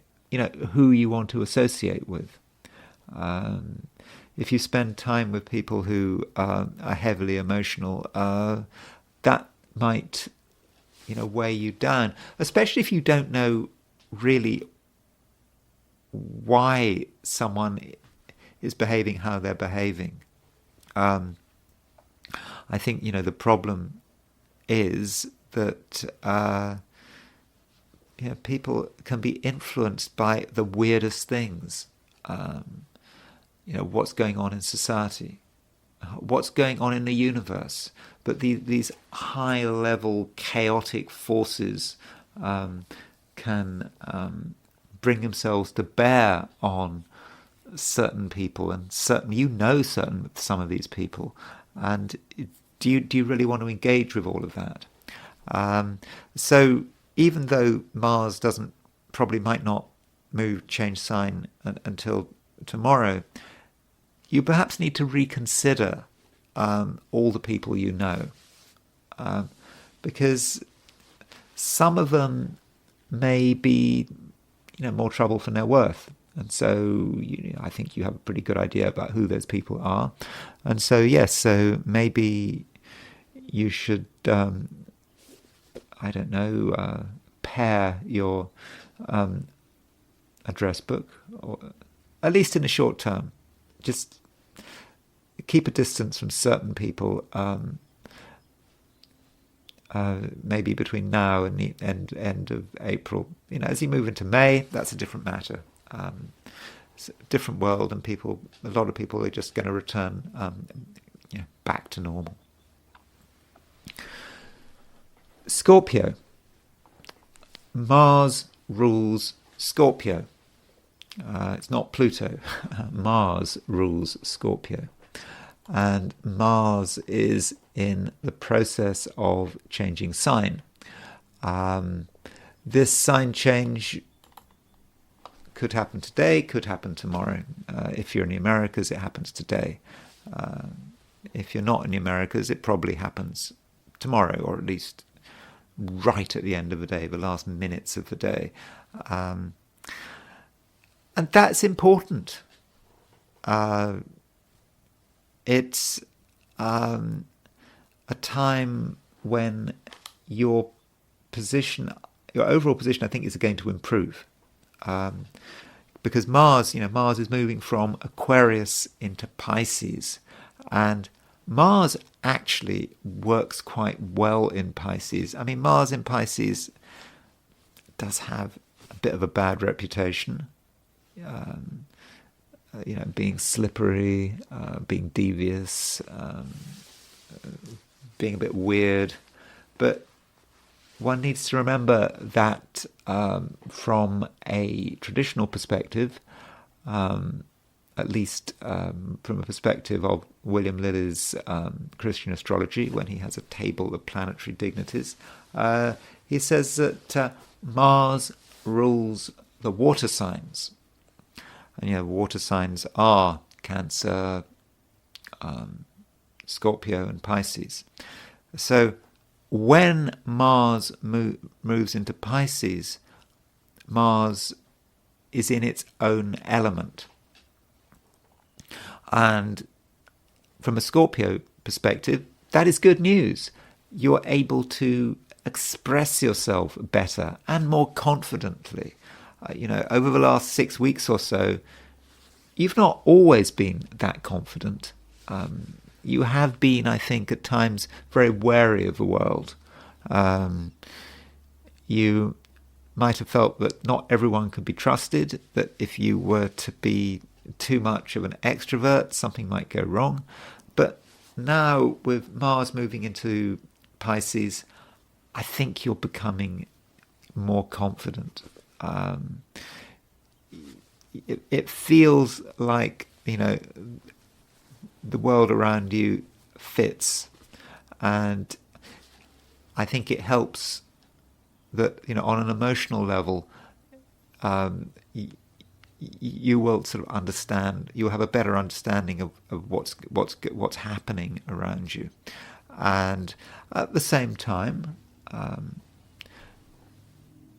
who you want to associate with. If you spend time with people who are heavily emotional, that might, weigh you down, especially if you don't know really why someone is behaving how they're behaving. I think, the problem is that people can be influenced by the weirdest things. What's going on in society, what's going on in the universe. But these high-level chaotic forces can bring themselves to bear on certain people, and some of these people. And do you really want to engage with all of that? So even though Mars might not change sign until tomorrow, you perhaps need to reconsider all the people you know, because some of them may be, more trouble than they're worth. And so I think you have a pretty good idea about who those people are. And so, yes, so maybe you should, pair your address book, or at least in the short term. Just keep a distance from certain people, maybe between now and the end of April. As you move into May, that's a different matter. It's a different world, and a lot of people are just going to return back to normal. Scorpio. Mars rules Scorpio. It's not Pluto. Mars rules Scorpio. And Mars is in the process of changing sign. This sign change could happen today, could happen tomorrow. If you're in the Americas, it happens today. If you're not in the Americas, it probably happens tomorrow, or at least right at the end of the day, the last minutes of the day. And that's important. It's a time when your overall position, I think, is going to improve. Because Mars is moving from Aquarius into Pisces, and Mars actually works quite well in Pisces. I mean, Mars in Pisces does have a bit of a bad reputation, being slippery, being devious, being a bit weird. But one needs to remember that from a traditional perspective, at least from a perspective of William Lilly's Christian astrology, when he has a table of planetary dignities, he says that Mars rules the water signs. And water signs are Cancer, Scorpio and Pisces. So when Mars moves into Pisces, Mars is in its own element. And from a Scorpio perspective, that is good news. You're able to express yourself better and more confidently. Over the last 6 weeks or so, you've not always been that confident. You have been, I think, at times very wary of the world. You might have felt that not everyone could be trusted, that if you were to be too much of an extrovert, something might go wrong. But now, with Mars moving into Pisces, I think you're becoming more confident. It feels like, the world around you fits. And I think it helps that, on an emotional level, you will sort of understand, you'll have a better understanding of what's happening around you. And at the same time,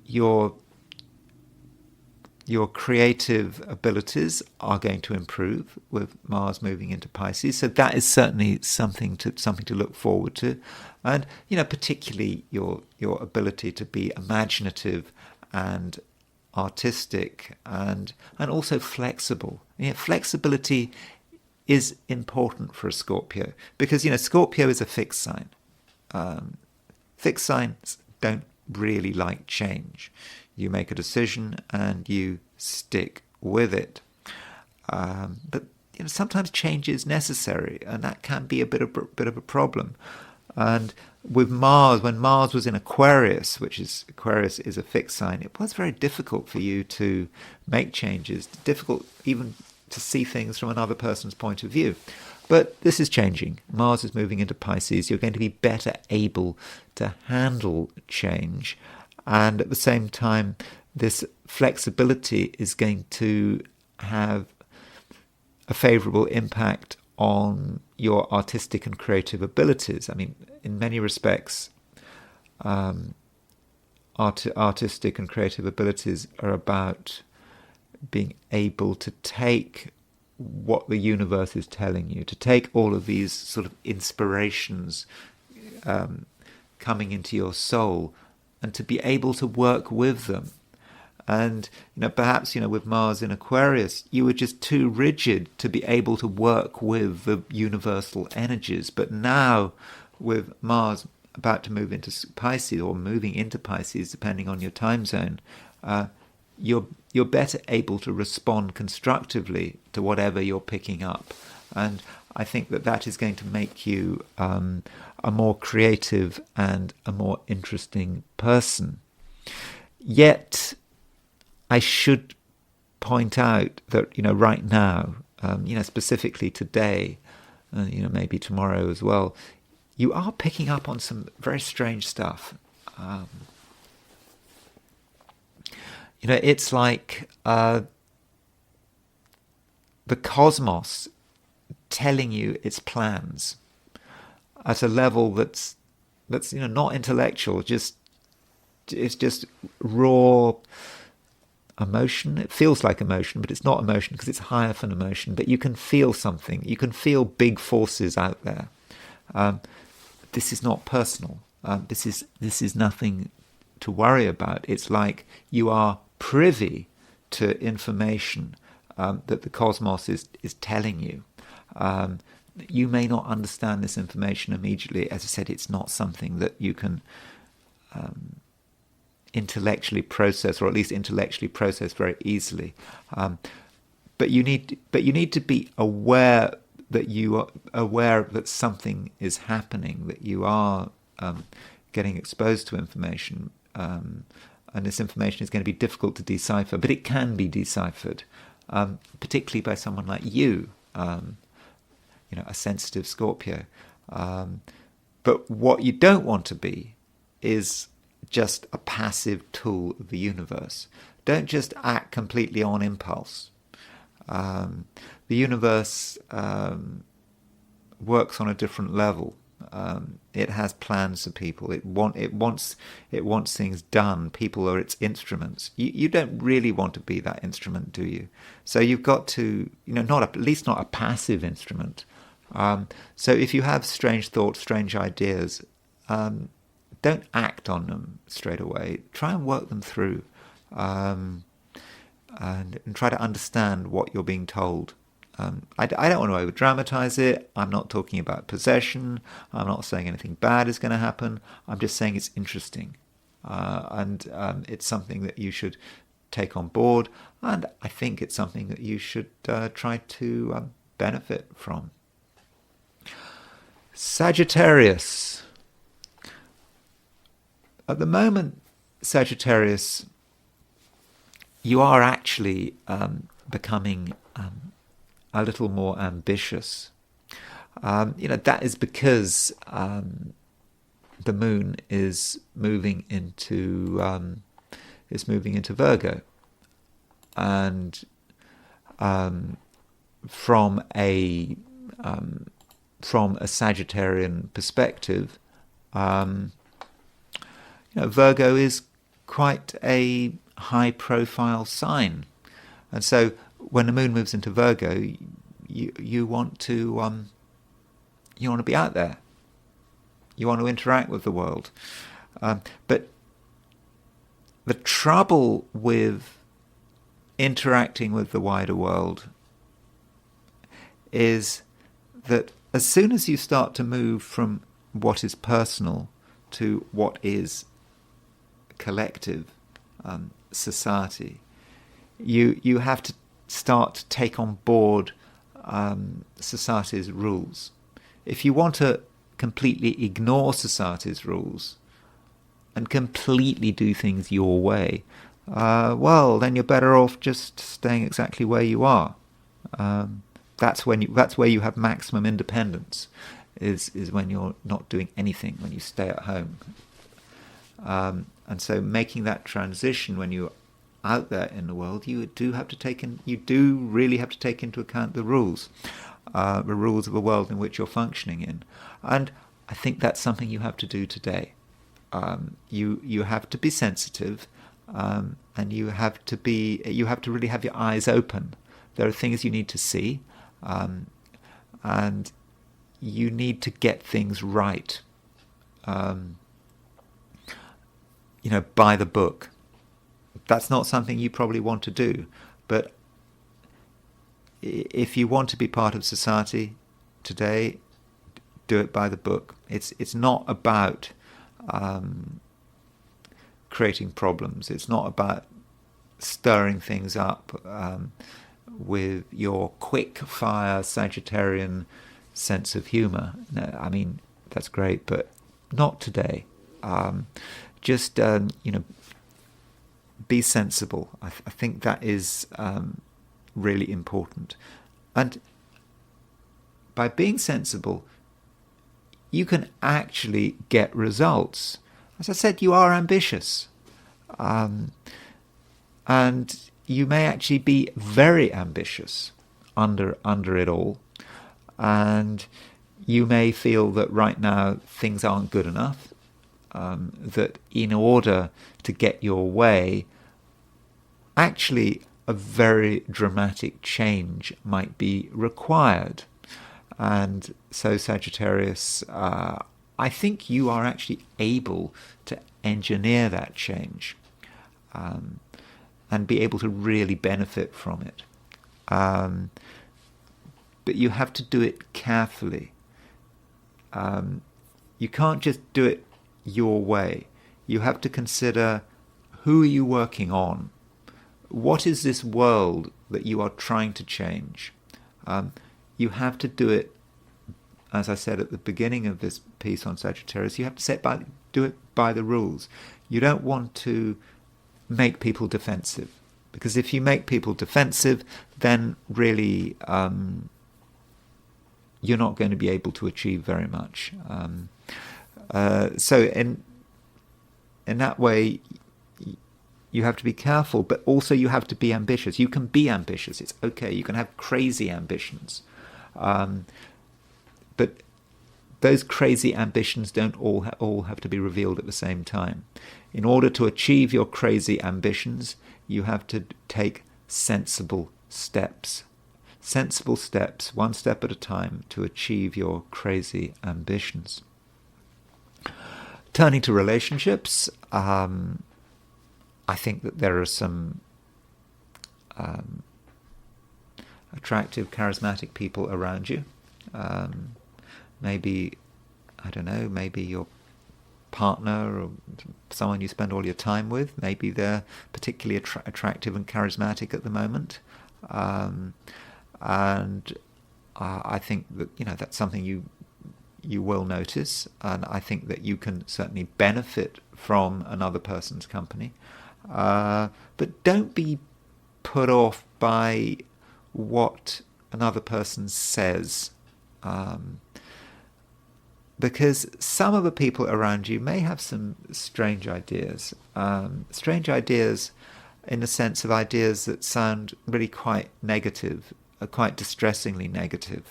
your creative abilities are going to improve with Mars moving into Pisces. So that is certainly something to look forward to. And, particularly your ability to be imaginative and artistic and also flexible. Flexibility is important for a Scorpio because, Scorpio is a fixed sign. Fixed signs don't really like change. You make a decision and you stick with it. But sometimes change is necessary, and that can be a bit of a problem. And with Mars, when Mars was in Aquarius, Aquarius is a fixed sign, it was very difficult for you to make changes, difficult even to see things from another person's point of view. But this is changing. Mars is moving into Pisces. You're going to be better able to handle change. And at the same time, this flexibility is going to have a favourable impact on your artistic and creative abilities. I mean, in many respects, artistic and creative abilities are about being able to take what the universe is telling you, to take all of these sort of inspirations coming into your soul and to be able to work with them. And, perhaps, with Mars in Aquarius, you were just too rigid to be able to work with the universal energies. But now, with Mars about to move into Pisces, or moving into Pisces, depending on your time zone, you're better able to respond constructively to whatever you're picking up. And I think that is going to make you a more creative and a more interesting person. Yet, I should point out that, right now, specifically today, maybe tomorrow as well, you are picking up on some very strange stuff. It's like the cosmos telling you its plans at a level that's not intellectual, it's just raw emotion. It feels like emotion, but it's not emotion because it's higher than emotion. But you can feel something. You can feel big forces out there. This is not personal. This is nothing to worry about. It's like you are privy to information that the cosmos is telling you. You may not understand this information immediately. As I said, it's not something that you can intellectually process, or at least intellectually process very easily. But you need to be aware that you are aware that something is happening, that you are getting exposed to information, and this information is going to be difficult to decipher, but it can be deciphered, particularly by someone like you, a sensitive Scorpio. But what you don't want to be is just a passive tool of the universe. Don't just act completely on impulse. The universe works on a different level. It has plans for people. It wants things done. People are its instruments. You don't really want to be that instrument, do you? So you've got to, at least not a passive instrument. So if you have strange thoughts, strange ideas, don't act on them straight away. Try and work them through, and try to understand what you're being told. I don't want to over-dramatize it. I'm not talking about possession. I'm not saying anything bad is going to happen. I'm just saying it's interesting. And it's something that you should take on board. And I think it's something that you should try to benefit from. Sagittarius. At the moment, Sagittarius, you are actually becoming a little more ambitious. That is because the moon is moving into Virgo, and from a Sagittarian perspective, Virgo is quite a high-profile sign, and so when the moon moves into Virgo, you want to be out there. You want to interact with the world, but the trouble with interacting with the wider world is that as soon as you start to move from what is personal to what is collective, society, you have to start to take on board society's rules. If you want to completely ignore society's rules and completely do things your way, then you're better off just staying exactly where you are. That's where you have maximum independence. Is when you're not doing anything, when you stay at home. And so making that transition when you're out there in the world, you do really have to take into account the rules of the world in which you're functioning in. And I think that's something you have to do today. You have to be sensitive, and you have to really have your eyes open. There are things you need to see, and you need to get things right, by the book. That's not something you probably want to do, but if you want to be part of society today, do it by the book. It's not about creating problems. It's not about stirring things up with your quick fire Sagittarian sense of humor. No, I mean, that's great, but not today. Just be sensible. I think that is really important. And by being sensible, you can actually get results. As I said, you are ambitious. And you may actually be very ambitious under it all. And you may feel that right now things aren't good enough. That in order to get your way, actually a very dramatic change might be required. And so Sagittarius, I I think you are actually able to engineer that change, and be able to really benefit from it. But you have to do it carefully. You can't just do it your way. You have to consider, who are you working on? What is this world that you are trying to change? You have to do it, as I said at the beginning of this piece on Sagittarius, you have to do it by the rules. You don't want to make people defensive, because if you make people defensive, then really you're not going to be able to achieve very much. So in that way, you have to be careful, but also you have to be ambitious. You can be ambitious. It's okay. You can have crazy ambitions. But those crazy ambitions don't all have to be revealed at the same time. In order to achieve your crazy ambitions, you have to take sensible steps. Sensible steps, one step at a time, to achieve your crazy ambitions. Turning to relationships, I think that there are some attractive, charismatic people around you. Maybe, I don't know, maybe your partner or someone you spend all your time with, maybe they're particularly attractive and charismatic at the moment. And I think that, that's something you will notice, and I think that you can certainly benefit from another person's company. But don't be put off by what another person says, because some of the people around you may have some strange ideas in the sense of ideas that sound really quite negative, quite distressingly negative.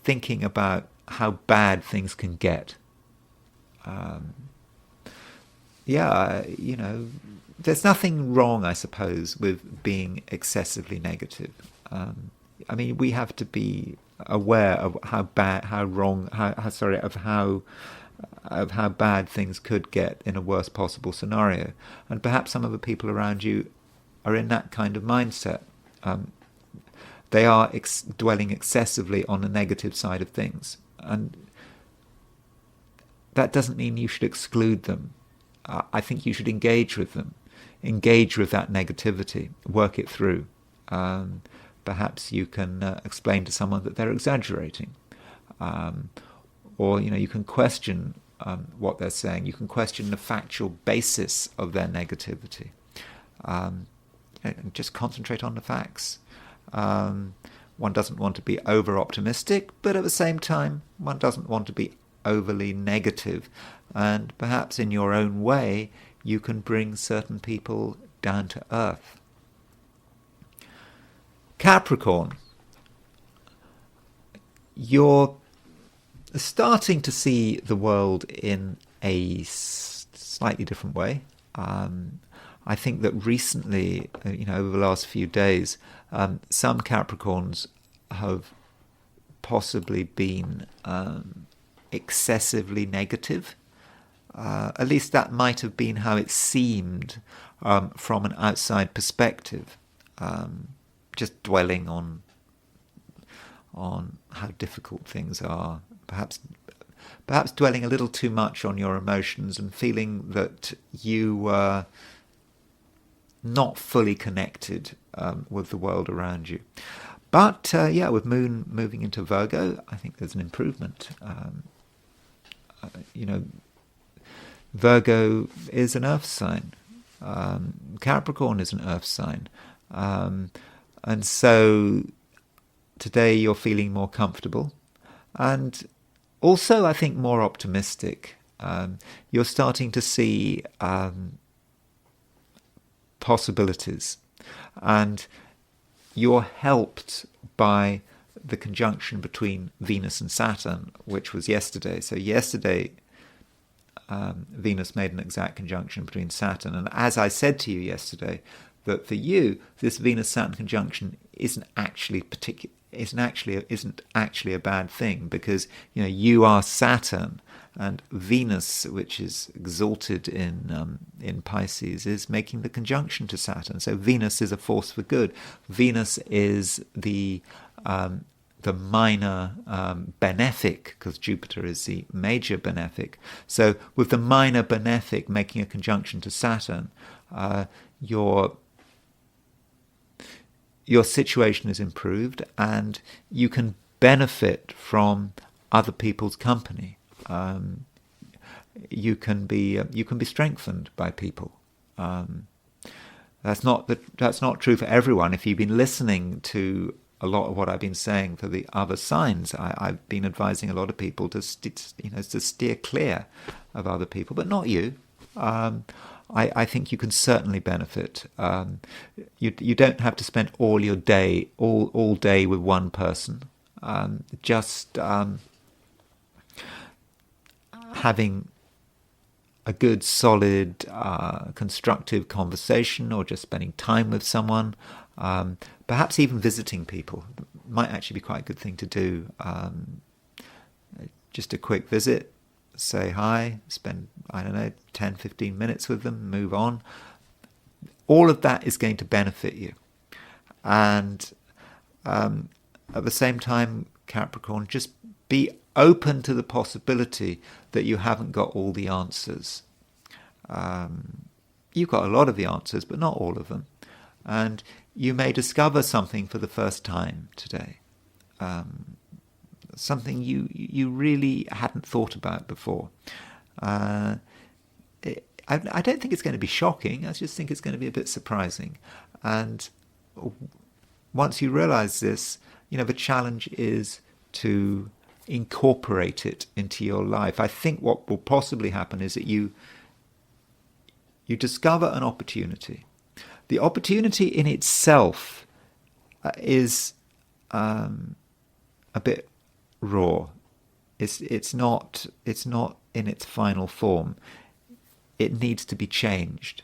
Thinking about how bad things can get. There's nothing wrong, I suppose, with being excessively negative. We have to be aware of how bad, of how bad things could get in a worst possible scenario. And perhaps some of the people around you are in that kind of mindset. They are dwelling excessively on the negative side of things. And that doesn't mean you should exclude them. I think you should engage with them. Engage with that negativity. Work it through. Perhaps you can explain to someone that they're exaggerating. Or, you can question what they're saying. You can question the factual basis of their negativity. And just concentrate on the facts. One doesn't want to be over-optimistic, but at the same time, one doesn't want to be overly negative. And perhaps in your own way, you can bring certain people down to earth. Capricorn, you're starting to see the world in a slightly different way. I think that recently, over the last few days, some Capricorns have possibly been excessively negative. At least that might have been how it seemed from an outside perspective. Just dwelling on how difficult things are, perhaps dwelling a little too much on your emotions and feeling that you were not fully connected with the world around you. But with Moon moving into Virgo, I think there's an improvement. Virgo is an earth sign. Capricorn is an earth sign. And so today you're feeling more comfortable and also, I think, more optimistic. You're starting to see possibilities, and you're helped by the conjunction between Venus and Saturn, which was yesterday. So yesterday, Venus made an exact conjunction between Saturn, and as I said to you yesterday, that for you, this Venus-Saturn conjunction isn't actually isn't actually a bad thing, because you are Saturn, and Venus, which is exalted in Pisces, is making the conjunction to Saturn. So Venus is a force for good. Venus is the minor benefic, because Jupiter is the major benefic. So with the minor benefic making a conjunction to Saturn, your situation is improved, and you can benefit from other people's company. You can be strengthened by people. That's not true for everyone. If you've been listening to a lot of what I've been saying for the other signs, I've been advising a lot of people to steer clear of other people, but not you. I think you can certainly benefit. You don't have to spend all your day, all day with one person. Just having a good, solid, constructive conversation, or just spending time with someone, perhaps even visiting people, might actually be quite a good thing to do. Just a quick visit, say hi, spend, 10, 15 minutes with them, move on. All of that is going to benefit you. And at the same time, Capricorn, just be open to the possibility that you haven't got all the answers. You've got a lot of the answers, but not all of them. And you may discover something for the first time today. Something you really hadn't thought about before. I don't think it's going to be shocking. I just think it's going to be a bit surprising. And once you realize this, the challenge is to incorporate it into your life. I think what will possibly happen is that you discover an opportunity. The opportunity in itself is a bit raw. It's not in its final form. It needs to be changed.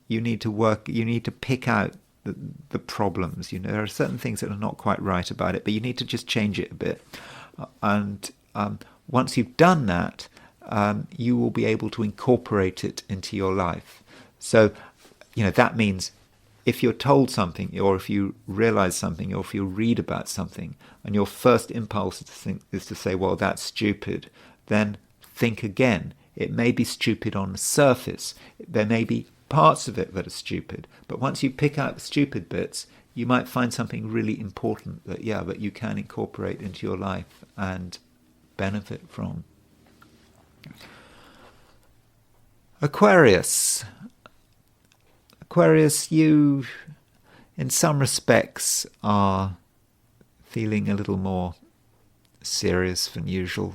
You need to pick out the problems. There are certain things that are not quite right about it, but you need to just change it a bit. And once you've done that, you will be able to incorporate it into your life. So, that means if you're told something, or if you realize something, or if you read about something, and your first impulse is to say, well, that's stupid, then think again. It may be stupid on the surface. There may be parts of it that are stupid. But once you pick out the stupid bits, you might find something really important that you can incorporate into your life and benefit from. Aquarius, you, in some respects, are feeling a little more serious than usual.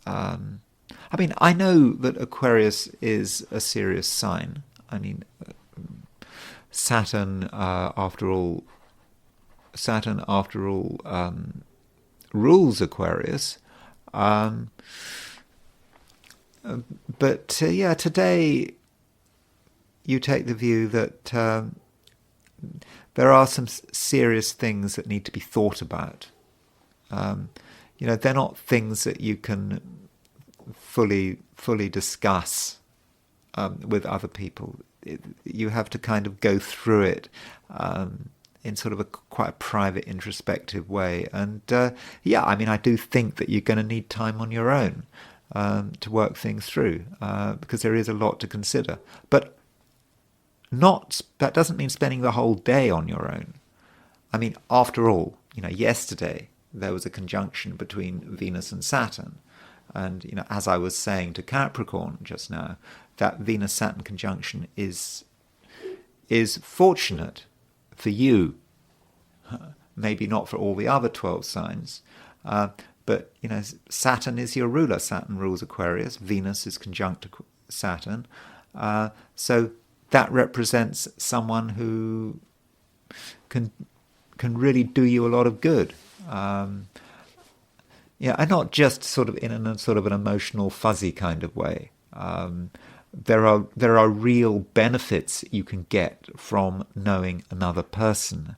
I know that Aquarius is a serious sign. Saturn, after all, rules Aquarius. But today you take the view that there are some serious things that need to be thought about. They're not things that you can fully discuss with other people. You have to kind of go through it in sort of quite a private, introspective way. And I do think that you're going to need time on your own to work things through, because there is a lot to consider. But that doesn't mean spending the whole day on your own. After all, yesterday there was a conjunction between Venus and Saturn. And, as I was saying to Capricorn just now, that Venus-Saturn conjunction is fortunate for you. Maybe not for all the other 12 signs. But, Saturn is your ruler. Saturn rules Aquarius. Venus is conjunct Saturn. So that represents someone who can really do you a lot of good. And not just sort of in an emotional, fuzzy kind of way. There are real benefits you can get from knowing another person.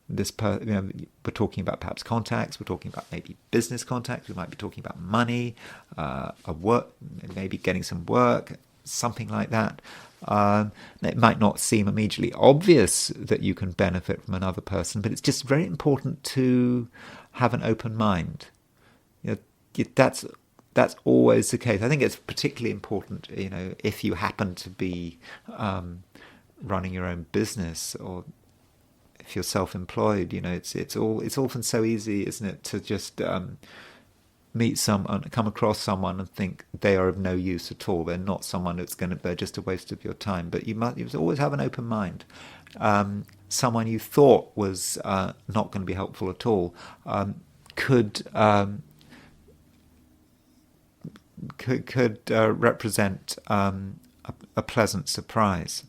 we're talking about perhaps contacts, we're talking about maybe business contacts, we might be talking about money, a work, maybe getting some work, something like that. It might not seem immediately obvious that you can benefit from another person, but it's just very important to have an open mind. That's always the case. I think it's particularly important, if you happen to be running your own business, or if you're self-employed. It's often so easy, isn't it, to just come across someone and think they are of no use at all. They're not someone they're just a waste of your time. But you must always have an open mind. Someone you thought was not going to be helpful at all could represent a pleasant surprise.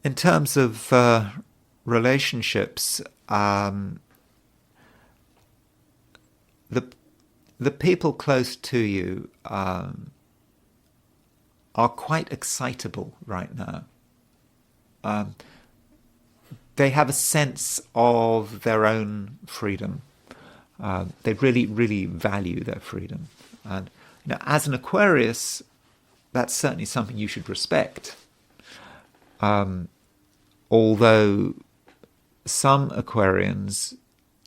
In terms of relationships, the people close to you are quite excitable right now. They have a sense of their own freedom. They really, really value their freedom. And as an Aquarius, that's certainly something you should respect. Although some Aquarians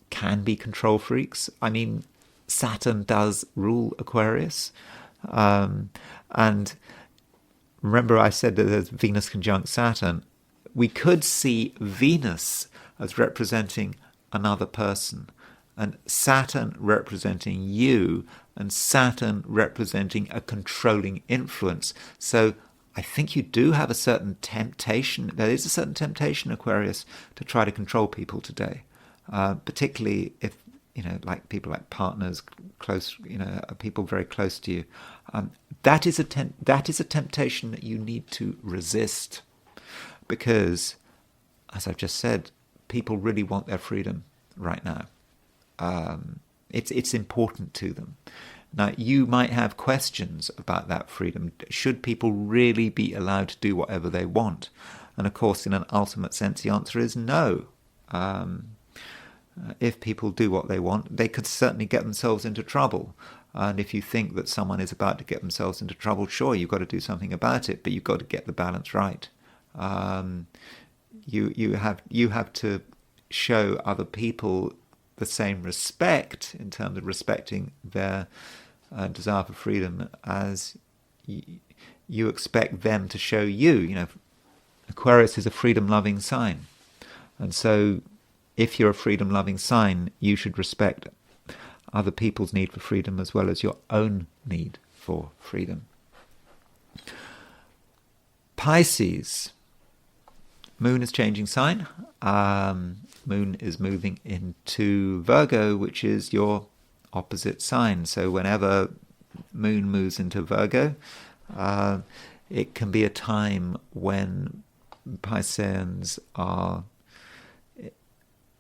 can be control freaks. I mean, Saturn does rule Aquarius. And remember I said that there's Venus conjunct Saturn. We could see Venus as representing another person, and Saturn representing you, and Saturn representing a controlling influence. So I think you do have a certain temptation. There is a certain temptation, Aquarius, to try to control people today, particularly if, like people like partners, close, people very close to you. That is a temptation that you need to resist, because, as I've just said, people really want their freedom right now. It's important to them. Now, you might have questions about that freedom. Should people really be allowed to do whatever they want? And of course, in an ultimate sense, the answer is no. If people do what they want, they could certainly get themselves into trouble. And if you think that someone is about to get themselves into trouble, sure, you've got to do something about it, but you've got to get the balance right. You have to show other people the same respect in terms of respecting their desire for freedom as you expect them to show you. Aquarius is a freedom-loving sign, and so if you're a freedom-loving sign, you should respect other people's need for freedom as well as your own need for freedom. Pisces. Moon is changing sign. Moon is moving into Virgo, which is your opposite sign. So whenever Moon moves into Virgo, it can be a time when Pisceans are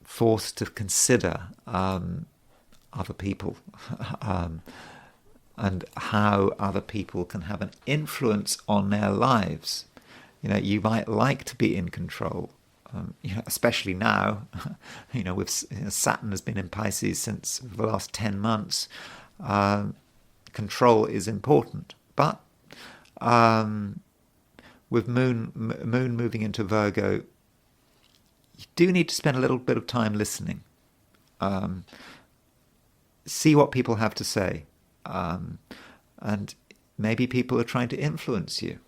forced to consider other people and how other people can have an influence on their lives. You might like to be in control, especially now. With Saturn has been in Pisces since the last 10 months. Control is important, but with Moon moving into Virgo, you do need to spend a little bit of time listening. See what people have to say, and maybe people are trying to influence you.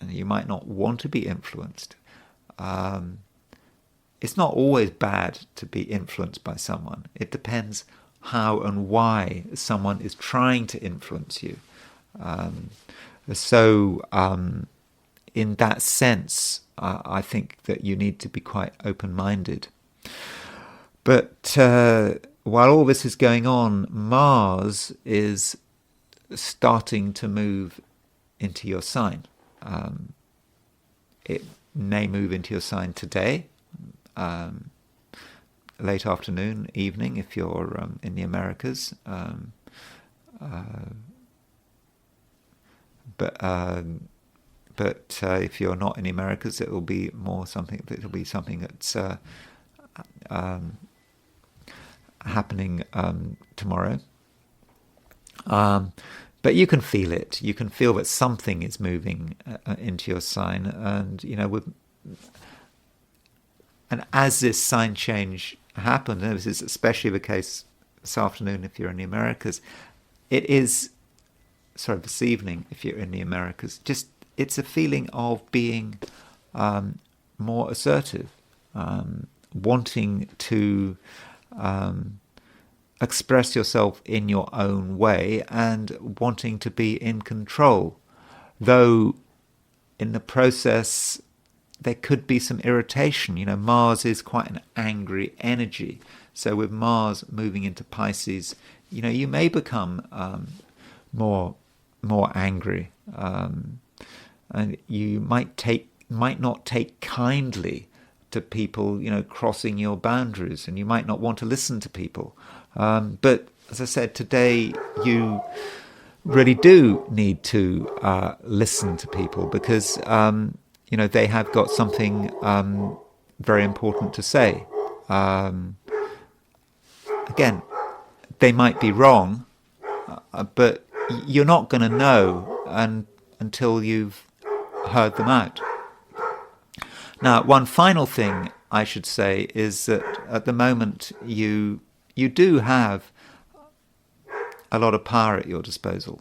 And you might not want to be influenced. It's not always bad to be influenced by someone. It depends how and why someone is trying to influence you. So in that sense, I think that you need to be quite open-minded. But while all this is going on, Mars is starting to move into your sign. It may move into your sign today, late afternoon, evening, if you're in the Americas. But but if you're not in the Americas, it'll be something that's happening tomorrow. But you can feel it. You can feel that something is moving into your sign, and and as this sign change happens, and this is especially the case this afternoon if you're in the Americas, this evening if you're in the Americas, it's a feeling of being more assertive, wanting to express yourself in your own way and wanting to be in control. Though in the process there could be some irritation. Mars is quite an angry energy. So with Mars moving into Pisces, you may become more angry, and you might not take kindly to people, crossing your boundaries, and you might not want to listen to people. But as I said, today you really do need to listen to people, because they have got something very important to say. Again, they might be wrong, but you're not going to know until you've heard them out. Now, one final thing I should say is that at the moment you do have a lot of power at your disposal,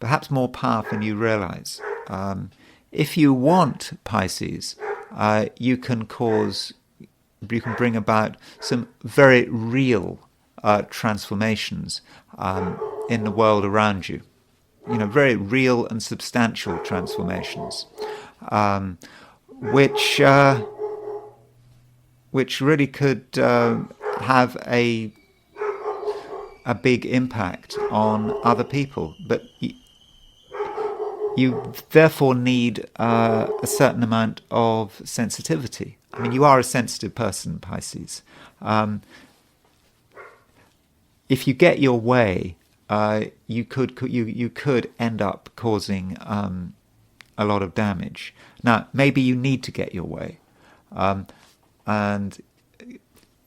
perhaps more power than you realize. If you want, Pisces, you can bring about some very real transformations in the world around you. Very real and substantial transformations, which really could have a big impact on other people. But you therefore need a certain amount of sensitivity. I mean, you are a sensitive person, Pisces. If you get your way, you could end up causing a lot of damage. Now, maybe you need to get your way, and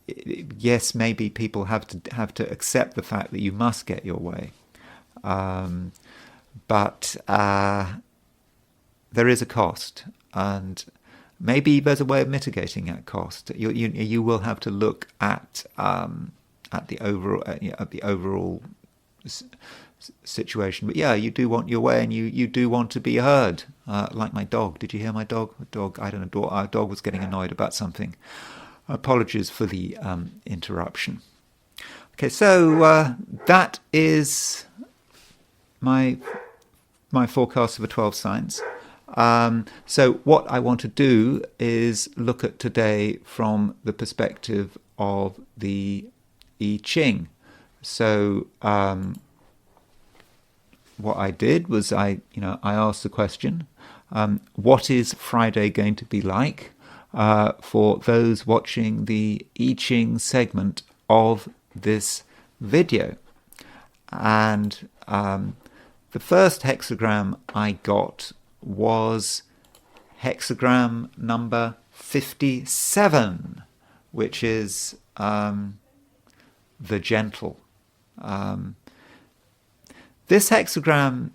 yes, maybe people have to accept the fact that you must get your way. But there is a cost, and maybe there's a way of mitigating that cost. You will have to look at the overall situation. But yeah, you do want your way, and you do want to be heard. Like my dog. Did you hear my dog? I don't know. Our dog was getting annoyed about something. Apologies for the interruption. Okay, so that is my forecast for the 12 signs. So what I want to do is look at today from the perspective of the I Ching. So what I did was I asked the question, what is Friday going to be like for those watching the I Ching segment of this video? And the first hexagram I got was hexagram number 57, which is the gentle. This hexagram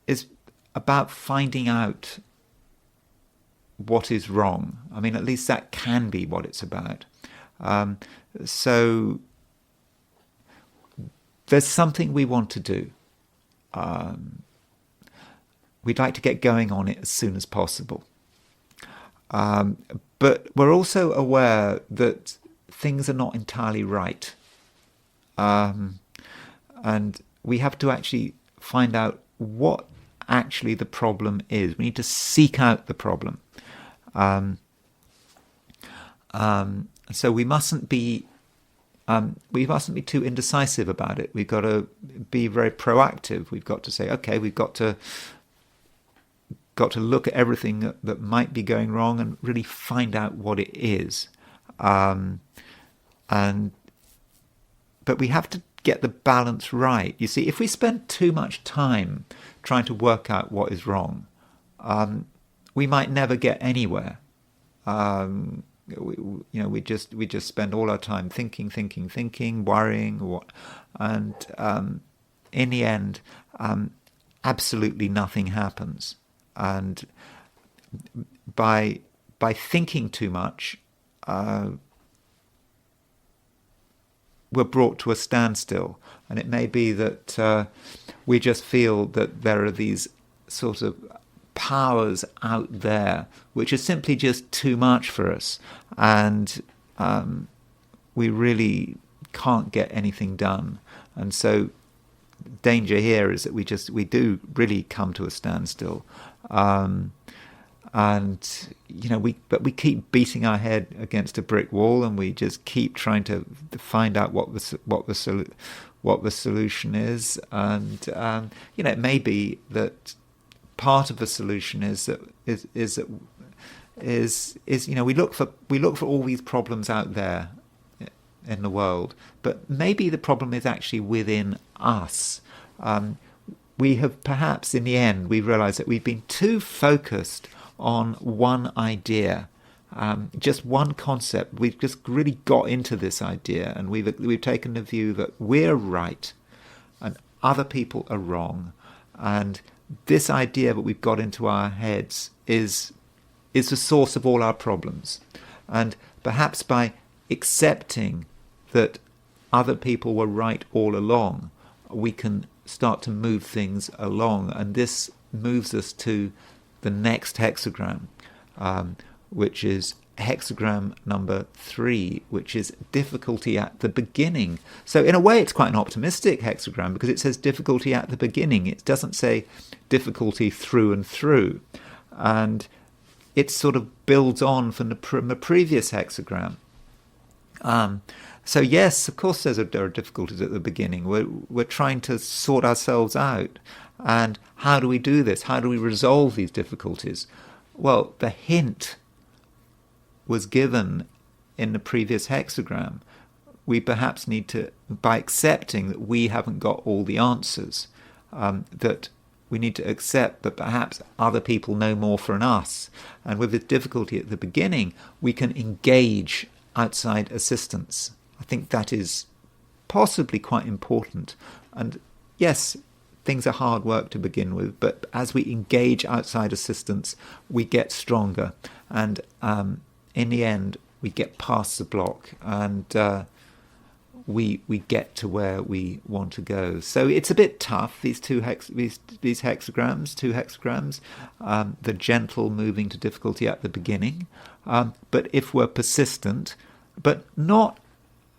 is about finding out what is wrong. I mean, at least that can be what it's about. So there's something we want to do. We'd like to get going on it as soon as possible. But we're also aware that things are not entirely right. And we have to actually find out what actually the problem is. We need to seek out the problem. So we mustn't be too indecisive about it. We've got to be very proactive. We've got to say, okay, we've got to look at everything that might be going wrong and really find out what it is. But we have to get the balance right. You see, if we spend too much time trying to work out what is wrong, we might never get anywhere. We just spend all our time thinking, worrying, and in the end, absolutely nothing happens. And by thinking too much, we're brought to a standstill. And it may be that we just feel that there are these sort of powers out there which are simply just too much for us, and we really can't get anything done. And so danger here is that we do really come to a standstill, and we keep beating our head against a brick wall, and we just keep trying to find out what the solution is. And it may be that part of the solution is we look for all these problems out there in the world, but maybe the problem is actually within us. We have perhaps, in the end, we realised that we've been too focused on one idea, just one concept. We've just really got into this idea, and we've taken the view that we're right and other people are wrong, and this idea that we've got into our heads is the source of all our problems. And perhaps by accepting that other people were right all along, we can start to move things along. And this moves us to the next hexagram, which is hexagram number 3, which is difficulty at the beginning. So in a way, it's quite an optimistic hexagram because it says difficulty at the beginning. It doesn't say difficulty through and through. And it sort of builds on from the previous hexagram. So yes, of course there are difficulties at the beginning. We're trying to sort ourselves out. And how do we do this? How do we resolve these difficulties? Well, the hint was given in the previous hexagram. We perhaps need to, by accepting that we haven't got all the answers, that we need to accept that perhaps other people know more than us. And with the difficulty at the beginning, we can engage outside assistance. I think that is possibly quite important. And yes, things are hard work to begin with, but as we engage outside assistance, we get stronger. And in the end, we get past the block, and we get to where we want to go. So it's a bit tough, these two hexagrams, the gentle moving to difficulty at the beginning. But if we're persistent, but not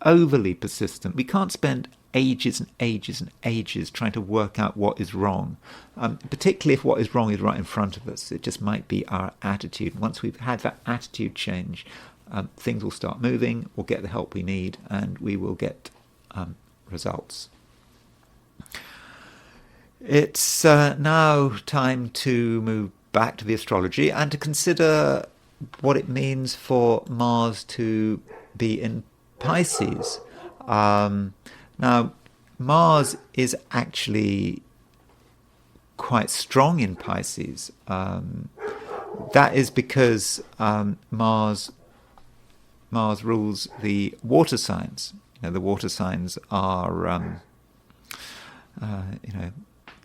overly persistent, we can't spend ages and ages and ages trying to work out what is wrong, particularly if what is wrong is right in front of us. It just might be our attitude. Once we've had that attitude change, things will start moving, we'll get the help we need, and we will get results. It's now time to move back to the astrology and to consider what it means for Mars to be in Pisces. Now, Mars is actually quite strong in Pisces. That is because Mars rules the water signs. The water signs are,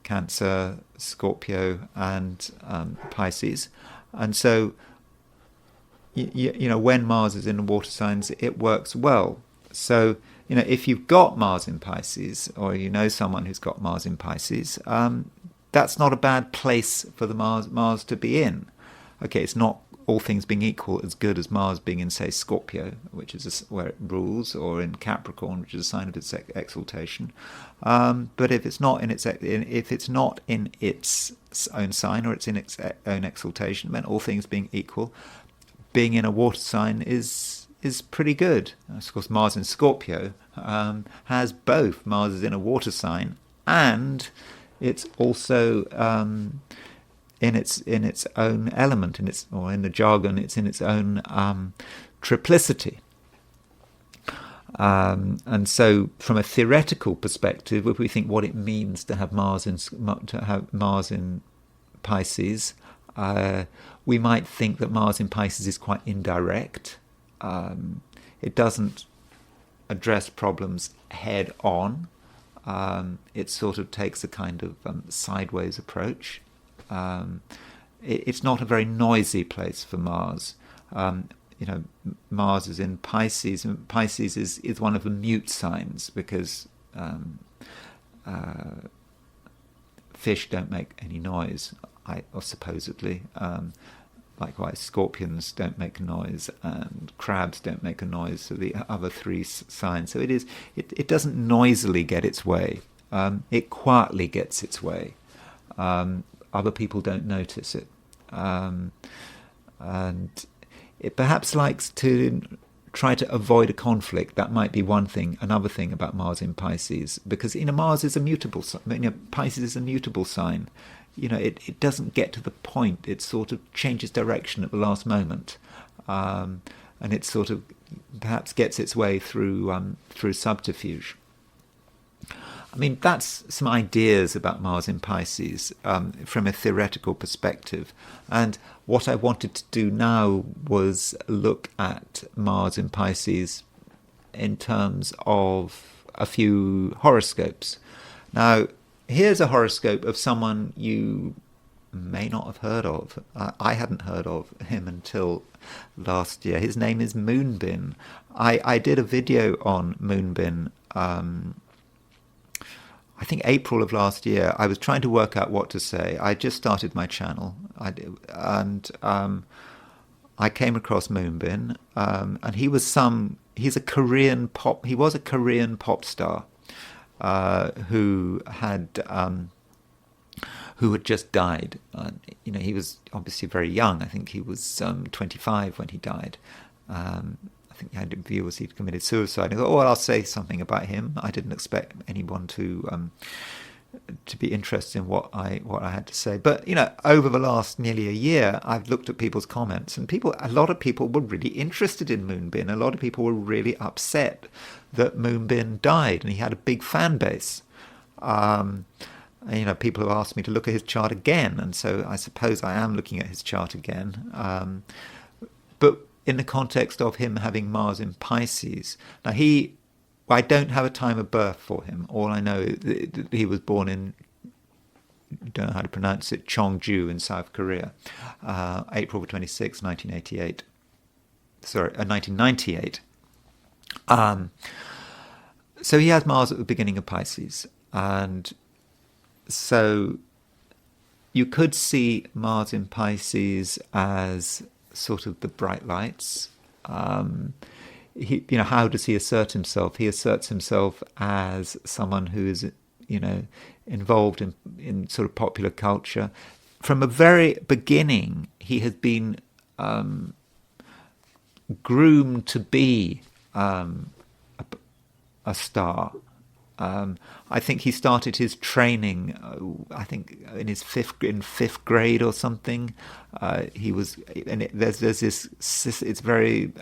Cancer, Scorpio, and Pisces. And so, when Mars is in the water signs, it works well. So, if you've got Mars in Pisces, or someone who's got Mars in Pisces, that's not a bad place for the Mars to be in. Okay, it's not, all things being equal, as good as Mars being in, say, Scorpio, which is where it rules, or in Capricorn, which is a sign of its exaltation. But if it's not in its own sign, or it's in its own exaltation, then all things being equal, being in a water sign is pretty good. Of course, Mars in Scorpio has both. Mars is in a water sign, and it's also in its own element, or in the jargon, it's in its own triplicity. And so, from a theoretical perspective, if we think what it means to have Mars in Pisces, we might think that Mars in Pisces is quite indirect. It doesn't address problems head on. It sort of takes a kind of sideways approach. It's not a very noisy place for Mars. Mars is in Pisces, and Pisces is one of the mute signs because fish don't make any noise, or supposedly. Likewise, scorpions don't make a noise, and crabs don't make a noise. So the other three signs. So it doesn't noisily get its way. It quietly gets its way. Other people don't notice it, and it perhaps likes to try to avoid a conflict. That might be one thing. Another thing about Mars in Pisces, because Mars is a mutable sign. Pisces is a mutable sign. It doesn't get to the point. It sort of changes direction at the last moment, and it sort of perhaps gets its way through subterfuge. That's some ideas about Mars in Pisces from a theoretical perspective. And what I wanted to do now was look at Mars in Pisces in terms of a few horoscopes. Now, here's a horoscope of someone you may not have heard of. I hadn't heard of him until last year. His name is Moonbin. I did a video on Moonbin I think April of last year. I was trying to work out what to say. I just started my channel, and I came across Moonbin, and he was a Korean pop. He was a Korean pop star who had just died. He was obviously very young. I think he was 25 when he died. I think I had viewers he'd committed suicide. I thought, I'll say something about him. I didn't expect anyone to be interested in what I had to say. But over the last nearly a year, I've looked at people's comments, and a lot of people were really interested in Moonbin. A lot of people were really upset that Moonbin died, and he had a big fan base. People have asked me to look at his chart again, and so I suppose I am looking at his chart again. But in the context of him having Mars in Pisces. Now, I don't have a time of birth for him. All I know is that he was born in, don't know how to pronounce it, Cheongju in South Korea, April 26, 1988. Sorry, 1998. So he has Mars at the beginning of Pisces. And so you could see Mars in Pisces as sort of the bright lights. How does he assert himself? He asserts himself as someone who is, involved in sort of popular culture. From the very beginning, he has been groomed to be a star. I think he started his training, I think in fifth grade or something. He was, and there's this. It's very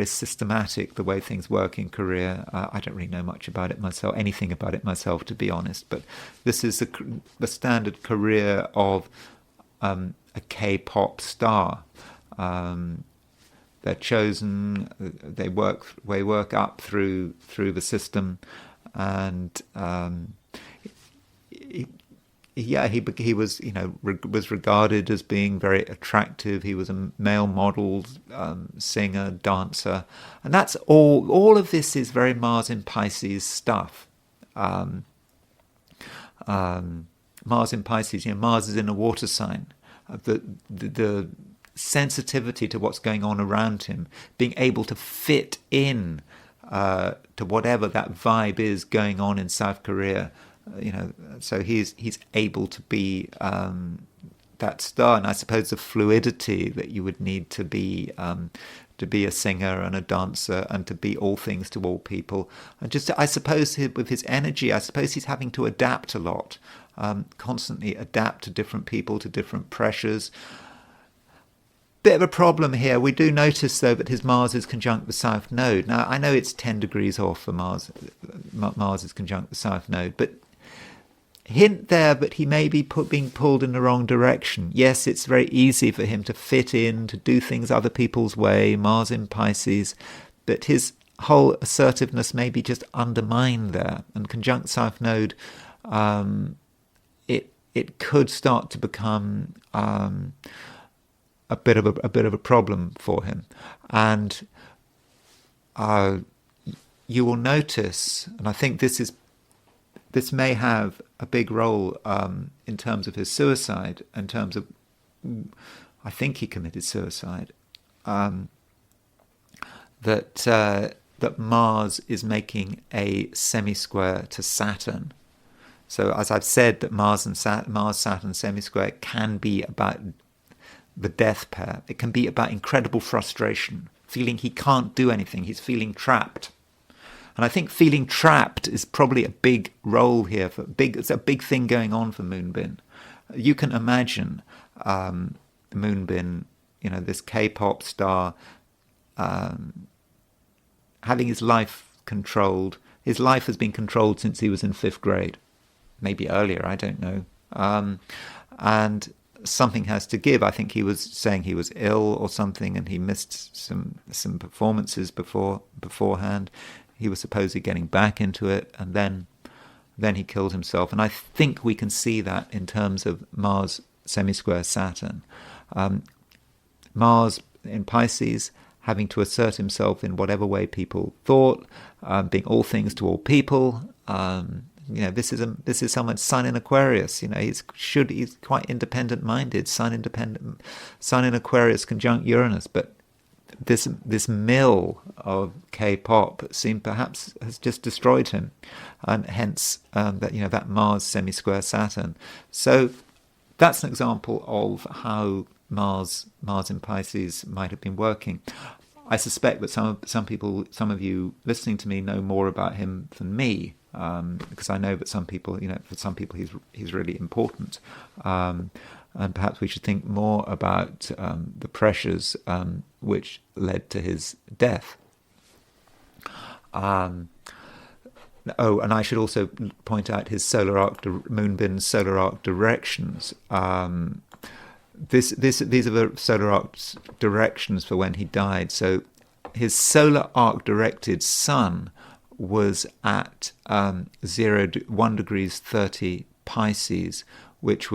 systematic the way things work in Korea. I don't really know much about it myself, anything about it myself, to be honest. But this is the standard career of a K-pop star. They're chosen. They work up through the system, and he was was regarded as being very attractive. He was a male model, singer, dancer, and that's all. All of this is very Mars in Pisces stuff. Mars in Pisces. Mars is in a water sign. The sensitivity to what's going on around him, being able to fit in to whatever that vibe is going on in South Korea, so he's able to be that star. And I suppose the fluidity that you would need to be a singer and a dancer and to be all things to all people, and I suppose with his energy, I suppose he's having to adapt a lot, constantly adapt to different people, to different pressures. bit of a problem here. We do notice, though, that his Mars is conjunct the South Node. Now, I know it's 10 degrees off for Mars. Mars is conjunct the South Node, but hint there that he may be being pulled in the wrong direction. Yes, it's very easy for him to fit in, to do things other people's way, Mars in Pisces, but his whole assertiveness may be just undermined there. And conjunct South Node, it could start to become a bit of a problem for him. And you will notice, and I think this may have a big role in terms of his suicide, in terms of, I think he committed suicide, that Mars is making a semi-square to Saturn. So as I've said, that Mars-Saturn semi-square can be about the death pair. It can be about incredible frustration, feeling he can't do anything. He's feeling trapped. And I think feeling trapped is probably a big role here. It's a big thing going on for Moonbin. You can imagine Moonbin, this K-pop star, having his life controlled. His life has been controlled since he was in 5th grade. Maybe earlier, I don't know. And something has to give. I think he was saying he was ill or something, and he missed some performances beforehand. He was supposedly getting back into it, and then he killed himself. And I think we can see that in terms of Mars semi-square Saturn. Mars in Pisces, having to assert himself in whatever way people thought, being all things to all people. This is someone's Sun in Aquarius. He's quite independent-minded. Sun in Aquarius conjunct Uranus, but this mill of K-pop perhaps has just destroyed him, and hence that Mars semi-square Saturn. So that's an example of how Mars in Pisces might have been working. I suspect that some of you listening to me know more about him than me, because I know that some people, for some people he's really important, and perhaps we should think more about the pressures which led to his death. And I should also point out his Moonbin's solar arc directions. These are the solar arc directions for when he died. So his solar arc directed sun was at 1 degrees 30 Pisces, which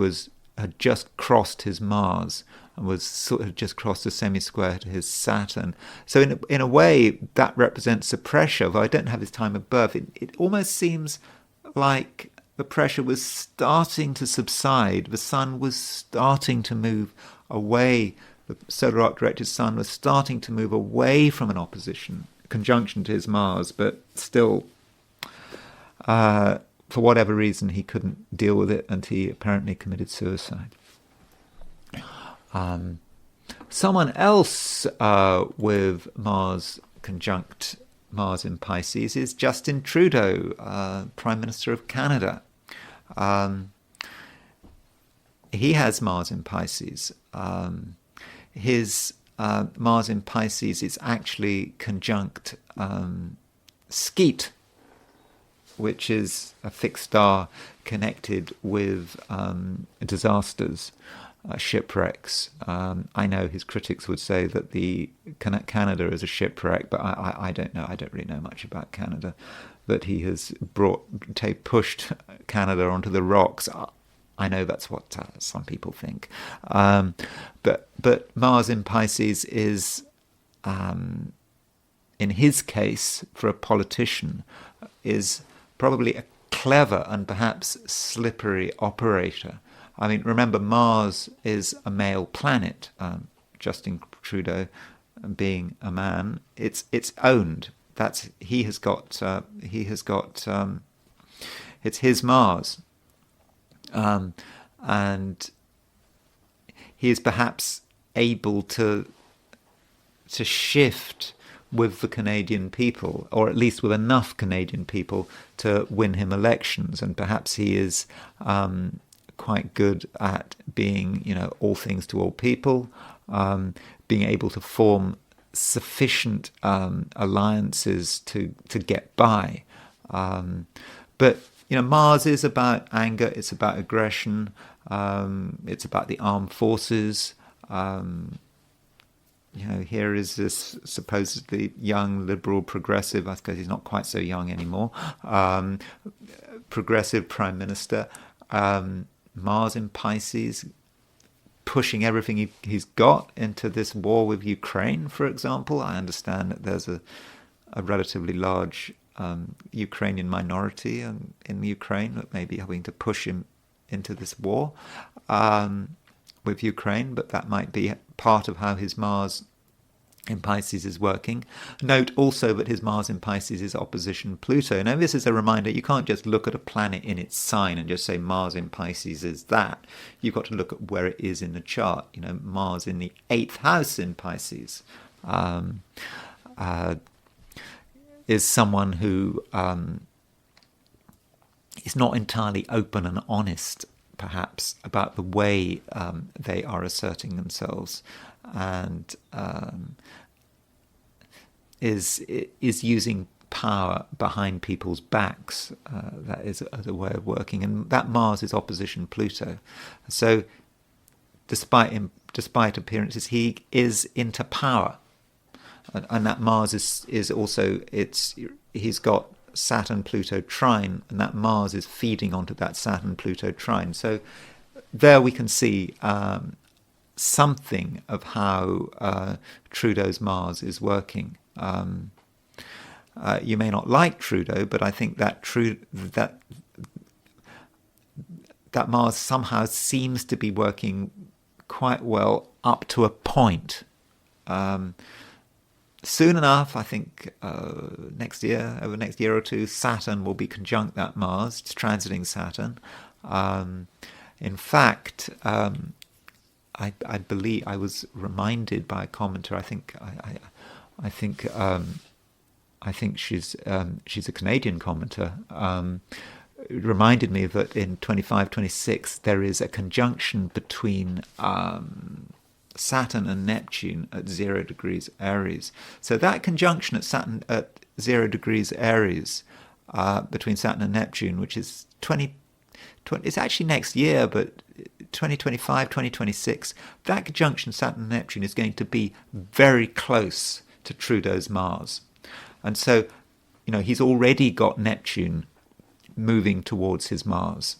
had just crossed his Mars and was sort of just crossed a semi-square to his Saturn. So in a way, that represents the pressure. Though I don't have his time of birth, it almost seems like the pressure was starting to subside. The sun was starting to move away. The solar arc directed sun was starting to move away from an conjunction to his Mars, but still, for whatever reason, he couldn't deal with it, and he apparently committed suicide. Someone else with Mars conjunct Mars in Pisces is Justin Trudeau, Prime Minister of Canada. He has Mars in Pisces. His Mars in Pisces is actually conjunct Skeet, which is a fixed star connected with disasters, shipwrecks. I know his critics would say that Canada is a shipwreck, but I don't know. I don't really know much about Canada. That he has pushed Canada onto the rocks. I know that's what some people think. But Mars in Pisces is, in his case, for a politician, is probably a clever and perhaps slippery operator. I mean, remember, Mars is a male planet. Justin Trudeau, being a man, it's owned. It's his Mars, and he is perhaps able to shift with the Canadian people, or at least with enough Canadian people to win him elections. And perhaps he is quite good at being, all things to all people. being able to form sufficient alliances to get by. But Mars is about anger, it's about aggression, it's about the armed forces. Here is this supposedly young, liberal, progressive, I suppose he's not quite so young anymore, progressive prime minister, Mars in Pisces, pushing everything he's got into this war with Ukraine, for example. I understand that there's a relatively large Ukrainian minority in Ukraine that may be having to push him into this war with Ukraine, but that might be part of how his Mars in Pisces is working. Note also that his Mars in Pisces is opposition Pluto. Now this is a reminder, you can't just look at a planet in its sign and just say Mars in Pisces is that. You've got to look at where it is in the chart. Mars in the 8th house in Pisces is someone who is not entirely open and honest, perhaps, about the way they are asserting themselves, and is using power behind people's backs. That is a way of working, and that Mars is opposition Pluto. So, despite appearances, he is into power, and that Mars is also he's got Saturn Pluto trine, and that Mars is feeding onto that Saturn Pluto trine. So there we can see something of how Trudeau's Mars is working. You may not like Trudeau, but I think that that Mars somehow seems to be working quite well up to a point. Soon enough, I think over the next year or two, Saturn will be conjunct that Mars. It's transiting Saturn. In fact, I believe I was reminded by a commenter. I think she's a Canadian commenter. It reminded me that in 25-26 there is a conjunction between Saturn and Neptune at 0 degrees Aries. So that conjunction at Saturn at 0 degrees Aries between Saturn and Neptune, which is 20, it's actually next year, but 2025, 2026, that conjunction Saturn and Neptune is going to be very close to Trudeau's Mars. And so, he's already got Neptune moving towards his Mars.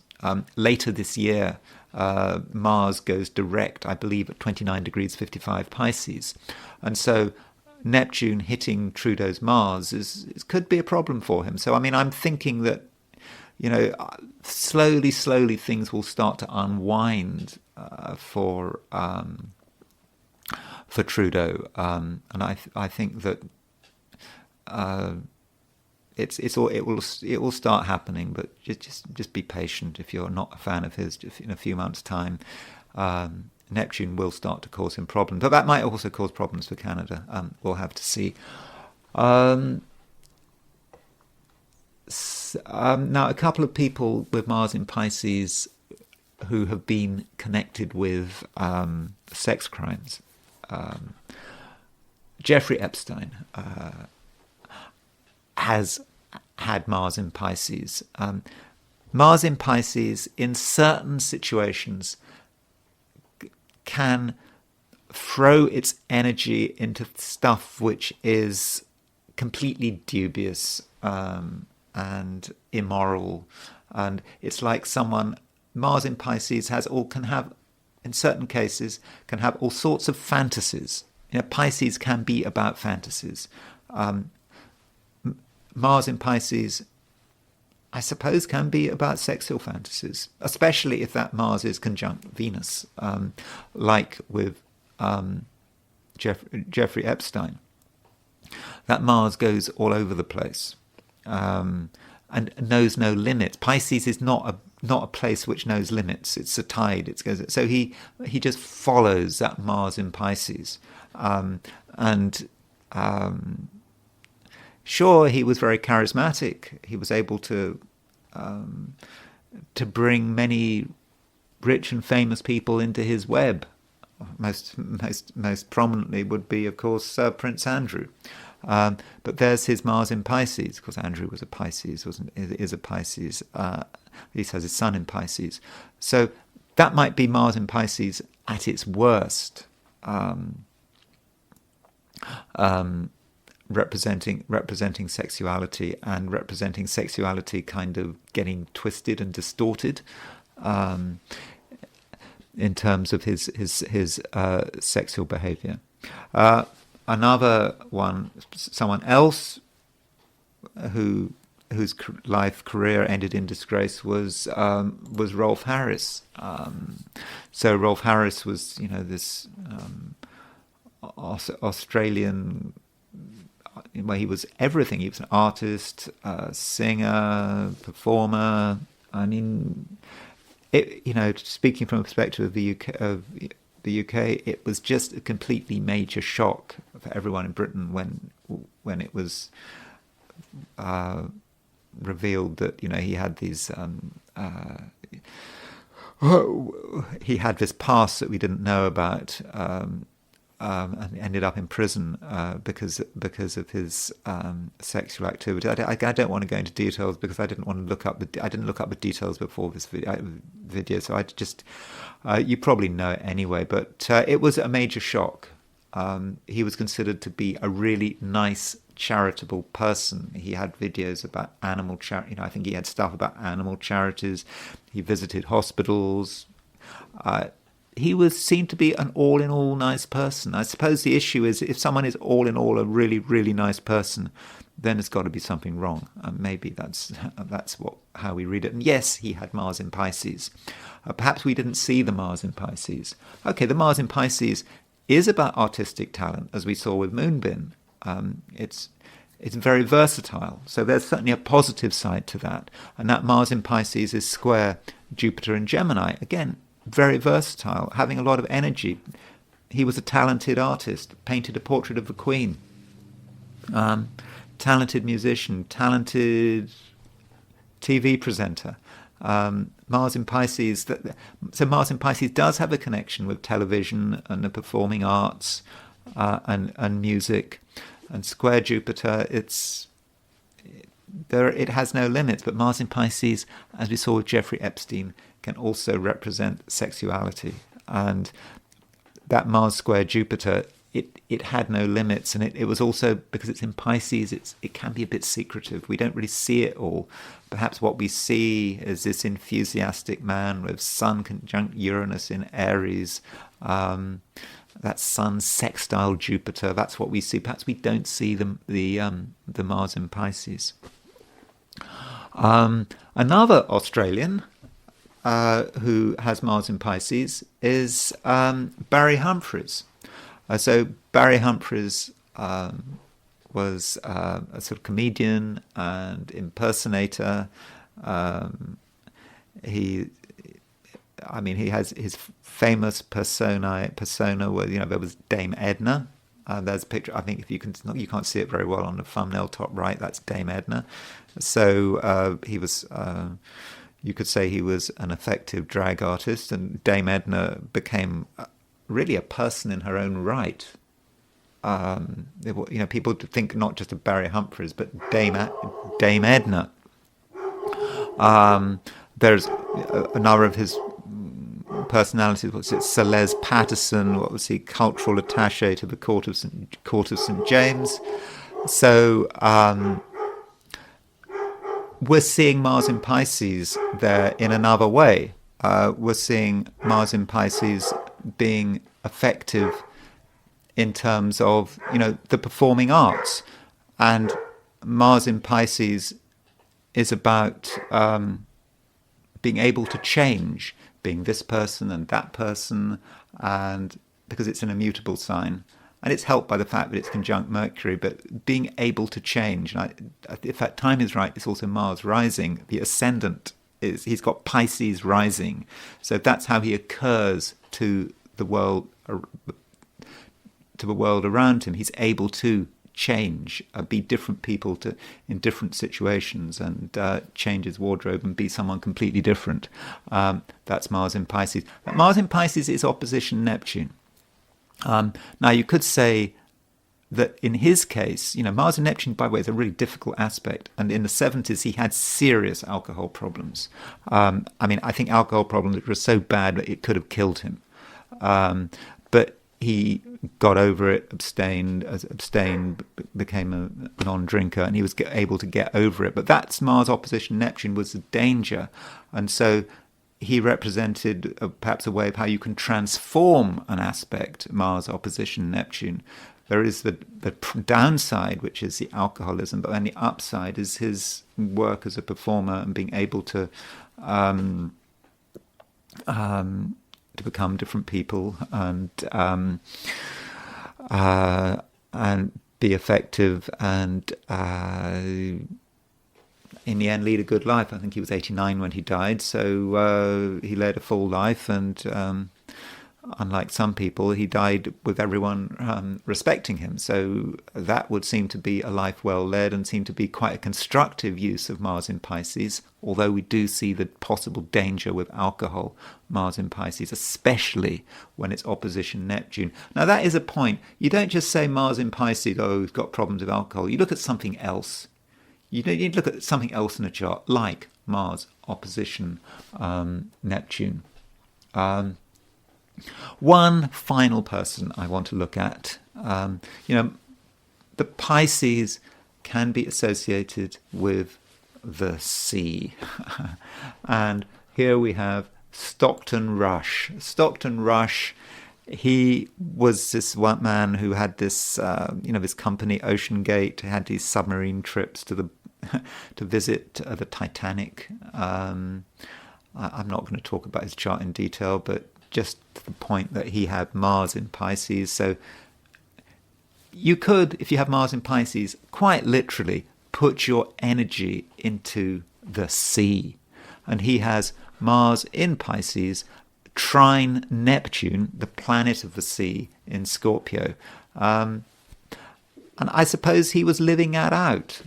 Later this year, Mars goes direct, I believe, at 29 degrees 55 Pisces. And so Neptune hitting Trudeau's Mars could be a problem for him. So, I'm thinking that, slowly things will start to unwind for Trudeau. And I think that it will start happening, but just be patient. If you're not a fan of his, just in a few months' time, Neptune will start to cause him problems. But that might also cause problems for Canada. We'll have to see. Now, a couple of people with Mars in Pisces who have been connected with sex crimes. Jeffrey Epstein has had Mars in Pisces. Mars in Pisces, in certain situations, can throw its energy into stuff which is completely dubious and immoral. And it's like Mars in Pisces in certain cases, can have all sorts of fantasies. Pisces can be about fantasies. Mars in Pisces, I suppose, can be about sexual fantasies, especially if that Mars is conjunct Venus, like with Jeffrey Epstein. That Mars goes all over the place and knows no limits. Pisces is not a place which knows limits. It's a tide. So he just follows that Mars in Pisces, Sure, he was very charismatic. He was able to bring many rich and famous people into his web, most prominently would be, of course, Prince Andrew. But there's his Mars in Pisces. Of course, Andrew was a Pisces, is a Pisces. At least has his sun in Pisces. So that might be Mars in Pisces at its worst, representing sexuality, and representing sexuality kind of getting twisted and distorted in terms of his sexual behavior. Another one, someone else whose career ended in disgrace was Rolf Harris. So Rolf Harris was, this Australian, where he was everything. He was an artist, singer, performer. I mean, speaking from a perspective of the UK, it was just a completely major shock for everyone in Britain when it was revealed that he had these he had this past that we didn't know about, and ended up in prison because of his sexual activity. I don't want to go into details because I didn't look up the details before this video, so I just you probably know it anyway. But it was a major shock. He was considered to be a really nice, charitable person. He had videos about animal charity. I think he had stuff about animal charities. He visited hospitals. He was seen to be an all-in-all nice person. I suppose the issue is if someone is all-in-all a really, really nice person, then there's got to be something wrong. And maybe that's how we read it. And yes, he had Mars in Pisces. Perhaps we didn't see the Mars in Pisces. Okay, the Mars in Pisces is about artistic talent, as we saw with Moonbin. It's very versatile. So there's certainly a positive side to that. And that Mars in Pisces is square Jupiter in Gemini. Again, very versatile, having a lot of energy. He was a talented artist, painted a portrait of the Queen. Talented musician, talented TV presenter. Mars in Pisces. So Mars in Pisces does have a connection with television and the performing arts and music. And square Jupiter, it has no limits. But Mars in Pisces, as we saw with Jeffrey Epstein, can also represent sexuality. And that Mars square Jupiter, it had no limits. And it was also, because it's in Pisces, it can be a bit secretive. We don't really see it all. Perhaps what we see is this enthusiastic man with Sun conjunct Uranus in Aries, that Sun sextile Jupiter. That's what we see. Perhaps we don't see the Mars in Pisces. Another Australian who has Mars in Pisces is Barry Humphries. So Barry Humphries was a sort of comedian and impersonator. He has his famous persona where there was Dame Edna. There's a picture. I think if you can't see it very well on the thumbnail top right. That's Dame Edna. So he was. You could say he was an effective drag artist, and Dame Edna became really a person in her own right. People think not just of Barry Humphries, but Dame Edna. There's another of his personalities. What's it? Celeste Patterson. What was he? Cultural attaché to the Court of St. James. So we're seeing Mars in Pisces there in another way. We're seeing Mars in Pisces being effective in terms of the performing arts, and Mars in Pisces is about being able to change, being this person and that person, and because it's an immutable sign, and it's helped by the fact that it's conjunct Mercury, but being able to change. And if that time is right, it's also Mars rising. The ascendant he's got Pisces rising, so that's how he occurs to the world around him. He's able to change, be different people in different situations, and change his wardrobe and be someone completely different. That's Mars in Pisces. But Mars in Pisces is opposition Neptune. Now, you could say that in his case, Mars and Neptune, by the way, is a really difficult aspect. And in the 70s, he had serious alcohol problems. I think alcohol problems were so bad that it could have killed him. But he got over it, abstained, became a non-drinker, and he was able to get over it. But that's Mars opposition Neptune was a danger. And so he represented perhaps a way of how you can transform an aspect, Mars opposition Neptune. There is the downside, which is the alcoholism, but then the upside is his work as a performer and being able to become different people and be effective and in the end lead a good life. I think he was 89 when he died, so he led a full life, and unlike some people, he died with everyone respecting him. So that would seem to be a life well led and seem to be quite a constructive use of Mars in Pisces, although we do see the possible danger with alcohol, Mars in Pisces, especially when it's opposition Neptune. Now that is a point. You don't just say Mars in Pisces, oh, we've got problems with alcohol. You look at something else. You need to look at something else in the chart, like Mars opposition Neptune. One final person I want to look at. The Pisces can be associated with the sea. And here we have Stockton Rush. Stockton Rush, he was this one man who had this, this company, Ocean Gate, had these submarine trips to visit the Titanic. I'm not going to talk about his chart in detail, but just the point that he had Mars in Pisces. So you could, if you have Mars in Pisces, quite literally put your energy into the sea. And he has Mars in Pisces, trine Neptune, the planet of the sea, in Scorpio. And I suppose he was living that out.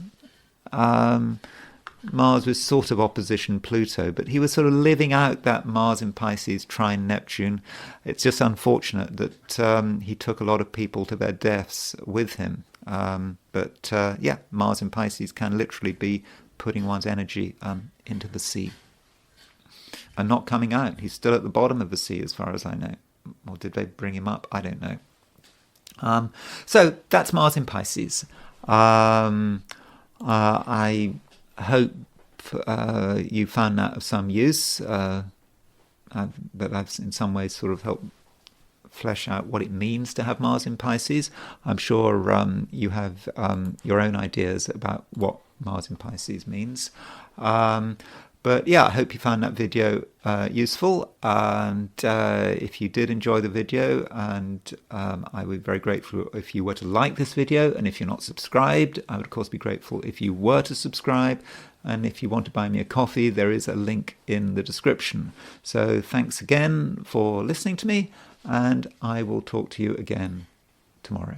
Mars was sort of opposition Pluto, but he was sort of living out that Mars in Pisces, trine Neptune. It's just unfortunate that he took a lot of people to their deaths with him. But Mars in Pisces can literally be putting one's energy into the sea and not coming out. He's still at the bottom of the sea as far as I know. Or did they bring him up? I don't know. So that's Mars in Pisces. I hope you found that of some use, that I've in some ways sort of helped flesh out what it means to have Mars in Pisces. I'm sure you have your own ideas about what Mars in Pisces means. But yeah, I hope you found that video useful, and if you did enjoy the video, and I would be very grateful if you were to like this video, and if you're not subscribed, I would of course be grateful if you were to subscribe, and if you want to buy me a coffee, there is a link in the description. So thanks again for listening to me, and I will talk to you again tomorrow.